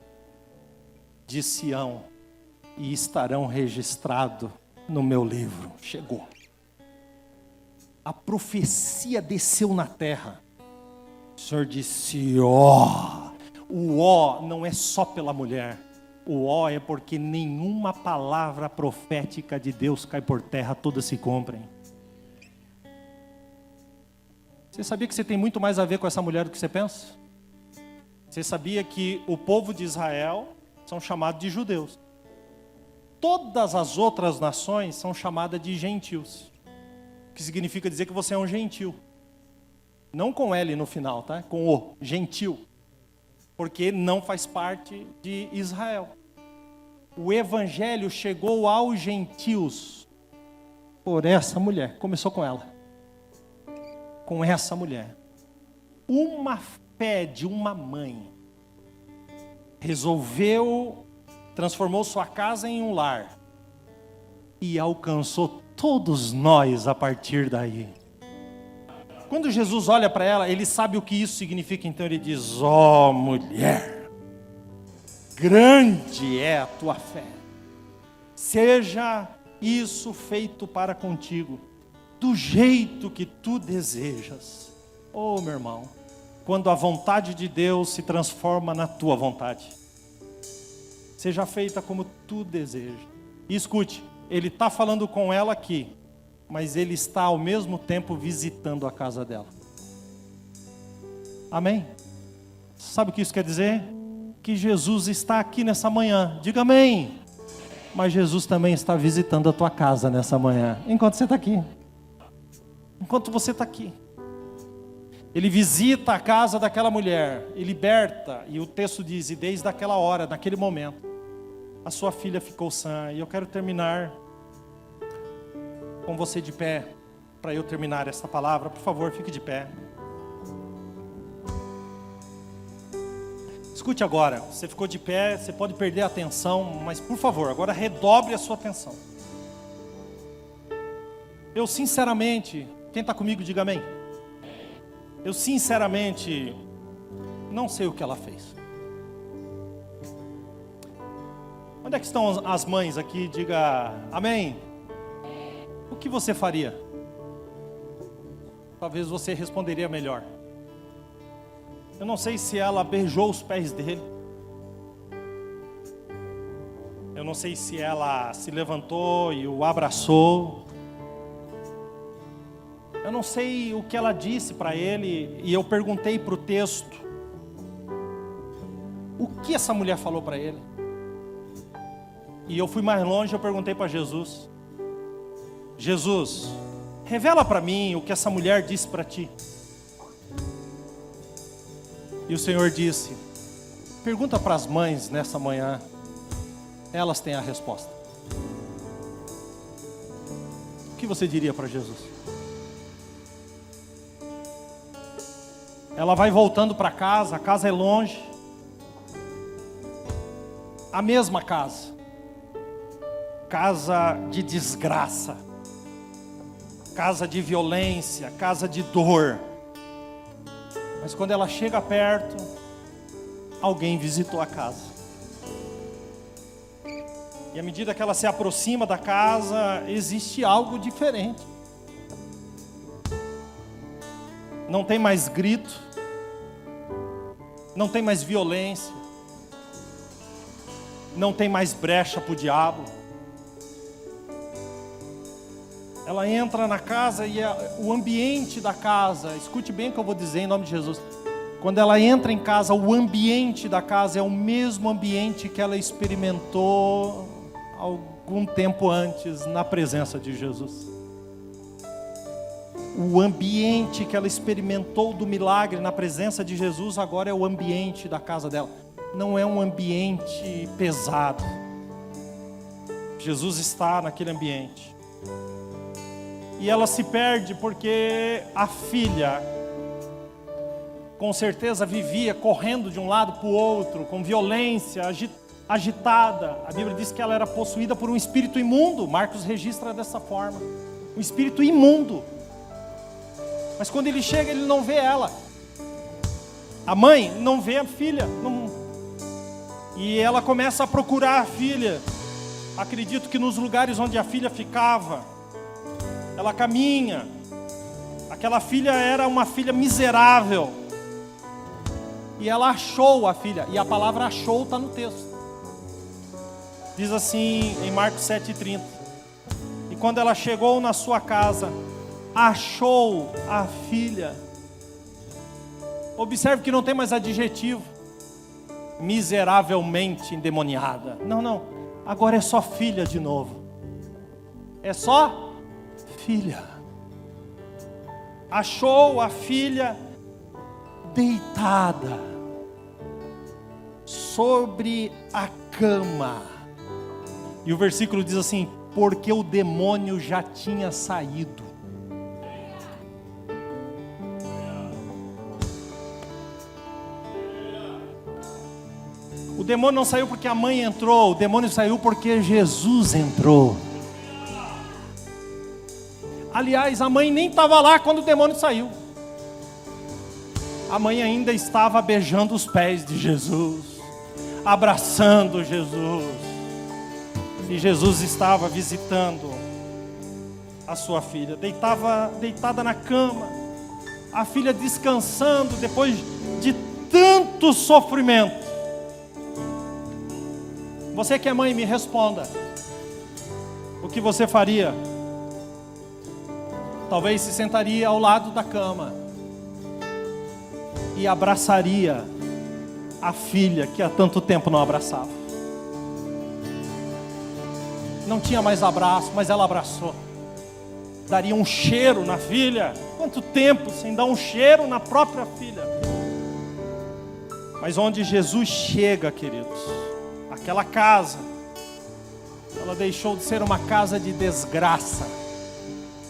de Sião e estarão registrados no meu livro. Chegou. A profecia desceu na terra. O Senhor disse, ó. O ó não é só pela mulher. O ó é porque nenhuma palavra profética de Deus cai por terra, todas se cumprem. Você sabia que você tem muito mais a ver com essa mulher do que você pensa? Você sabia que o povo de Israel são chamados de judeus. Todas as outras nações são chamadas de gentios. O que significa dizer que você é um gentil. Não com L no final, tá? Com o, gentil. Porque não faz parte de Israel. O evangelho chegou aos gentios por essa mulher. Começou com ela. Com essa mulher. Uma fé de uma mãe resolveu, transformou sua casa em um lar e alcançou todos nós a partir daí. Quando Jesus olha para ela, ele sabe o que isso significa, então ele diz, ó mulher, grande é a tua fé, seja isso feito para contigo, do jeito que tu desejas. Oh meu irmão, quando a vontade de Deus se transforma na tua vontade, seja feita como tu desejas. E escute, ele está falando com ela aqui, mas ele está ao mesmo tempo visitando a casa dela. Amém? Sabe o que isso quer dizer? Que Jesus está aqui nessa manhã. Diga amém. Mas Jesus também está visitando a tua casa nessa manhã, enquanto você está aqui. Enquanto você está aqui. Ele visita a casa daquela mulher e liberta, e o texto diz, e desde aquela hora, naquele momento, a sua filha ficou sã. E eu quero terminar com você de pé, para eu terminar esta palavra. Por favor, fique de pé. Escute agora, você ficou de pé, você pode perder a atenção, mas por favor, agora redobre a sua atenção. Eu sinceramente, quem está comigo diga amém. Eu sinceramente não sei o que ela fez. Onde é que estão as mães aqui? Diga amém. O que você faria? Talvez você responderia melhor. Eu não sei se ela beijou os pés dele. Eu não sei se ela se levantou e o abraçou. Eu não sei o que ela disse para ele. E eu perguntei para o texto: o que essa mulher falou para ele? E eu fui mais longe, eu perguntei para Jesus: Jesus, revela para mim o que essa mulher disse para ti. E o Senhor disse: pergunta para as mães nessa manhã, elas têm a resposta. O que você diria para Jesus? Ela vai voltando para casa, a casa é longe, a mesma casa. Casa de desgraça, casa de violência, casa de dor. Mas quando ela chega perto, alguém visitou a casa. E à medida que ela se aproxima da casa, existe algo diferente. Não tem mais grito, não tem mais violência, não tem mais brecha para o diabo. Ela entra na casa e o ambiente da casa, escute bem o que eu vou dizer em nome de Jesus. Quando ela entra em casa, o ambiente da casa é o mesmo ambiente que ela experimentou algum tempo antes na presença de Jesus. O ambiente que ela experimentou do milagre na presença de Jesus agora é o ambiente da casa dela. Não é um ambiente pesado. Jesus está naquele ambiente. E ela se perde porque a filha, com certeza, vivia correndo de um lado para o outro, com violência, agitada. A Bíblia diz que ela era possuída por um espírito imundo. Marcos registra dessa forma. Um espírito imundo. Mas quando ele chega, ele não vê ela. A mãe não vê a filha. E ela começa a procurar a filha. Acredito que nos lugares onde a filha ficava, ela caminha. Aquela filha era uma filha miserável. E ela achou a filha. E a palavra achou está no texto. Diz assim em Marcos 7,30. E quando ela chegou na sua casa, achou a filha. Observe que não tem mais adjetivo. Miseravelmente endemoniada. Não. Agora é só filha de novo. É só filha. Achou a filha deitada sobre a cama. E o versículo diz assim: porque o demônio já tinha saído. O demônio não saiu porque a mãe entrou, o demônio saiu porque Jesus entrou. Aliás, a mãe nem estava lá quando o demônio saiu. A mãe ainda estava beijando os pés de Jesus, abraçando Jesus. E Jesus estava visitando a sua filha. Deitada na cama, a filha descansando depois de tanto sofrimento. Você que é mãe, me responda. O que você faria? Talvez se sentaria ao lado da cama e abraçaria a filha que há tanto tempo não abraçava. Não tinha mais abraço, mas ela abraçou. Daria um cheiro na filha. Quanto tempo sem dar um cheiro na própria filha? Mas onde Jesus chega, queridos, aquela casa, ela deixou de ser uma casa de desgraça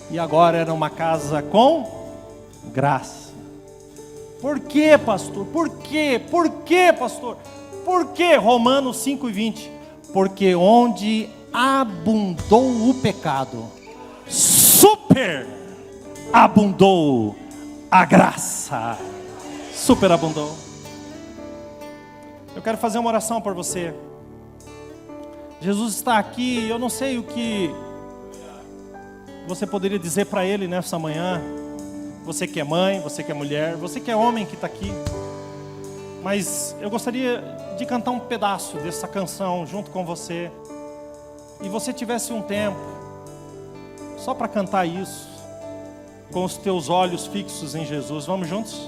e agora era uma casa com graça. Por quê, pastor? Por quê? Por quê, pastor? Por quê? Romanos 5:20. Porque onde abundou o pecado, super abundou a graça. Super abundou. Eu quero fazer uma oração por você. Jesus está aqui, eu não sei o que você poderia dizer para Ele nessa manhã. Você que é mãe, você que é mulher, você que é homem que está aqui. Mas eu gostaria de cantar um pedaço dessa canção junto com você. E você tivesse um tempo só para cantar isso, com os teus olhos fixos em Jesus. Vamos juntos?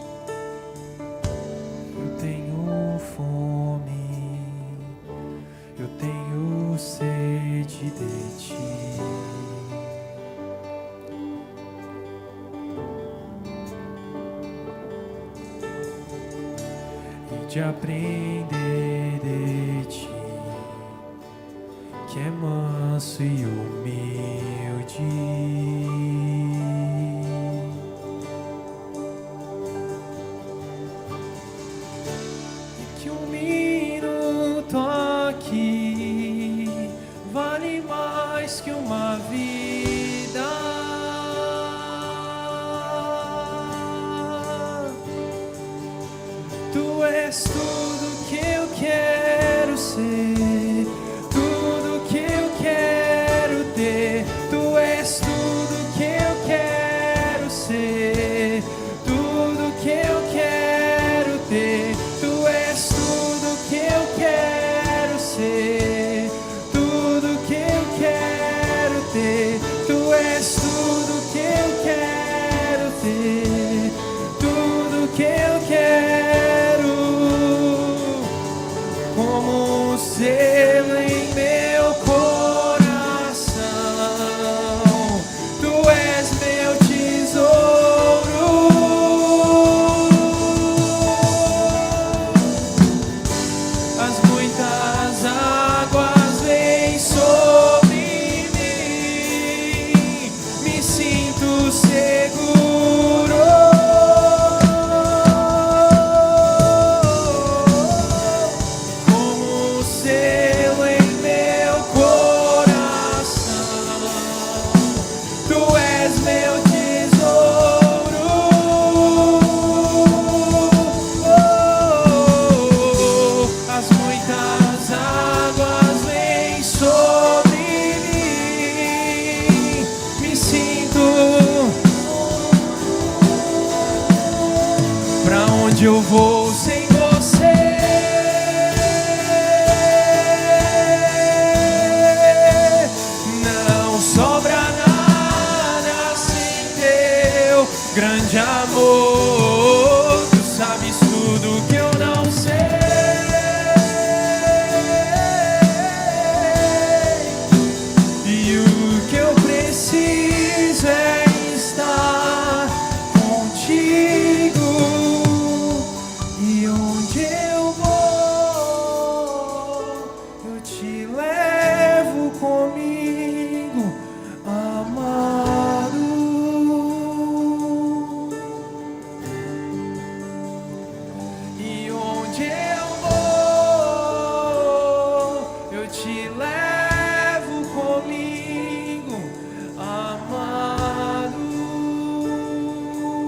Eu tenho fome, eu tenho sede de ti. E de aprender de ti, que é manso e humilde. E que um minuto aqui és tudo que eu quero ser, tudo que eu quero ter. Tu és tudo que eu quero ser, tudo que eu quero ter. Tu és tudo que eu quero ser, tudo que eu quero ter. Tu és tudo que eu quero ter, tudo que eu quero. Como um selo em meu coração, tu és meu tesouro. As muitas águas vêm sobre mim, me sinto seguro. Como um selo em meu coração, tu és meu tesouro. As muitas águas vêm sobre mim, me sinto. Pra onde eu vou sem você? Não sobra nada sem teu grande amor. Tu sabes tudo que eu não sei.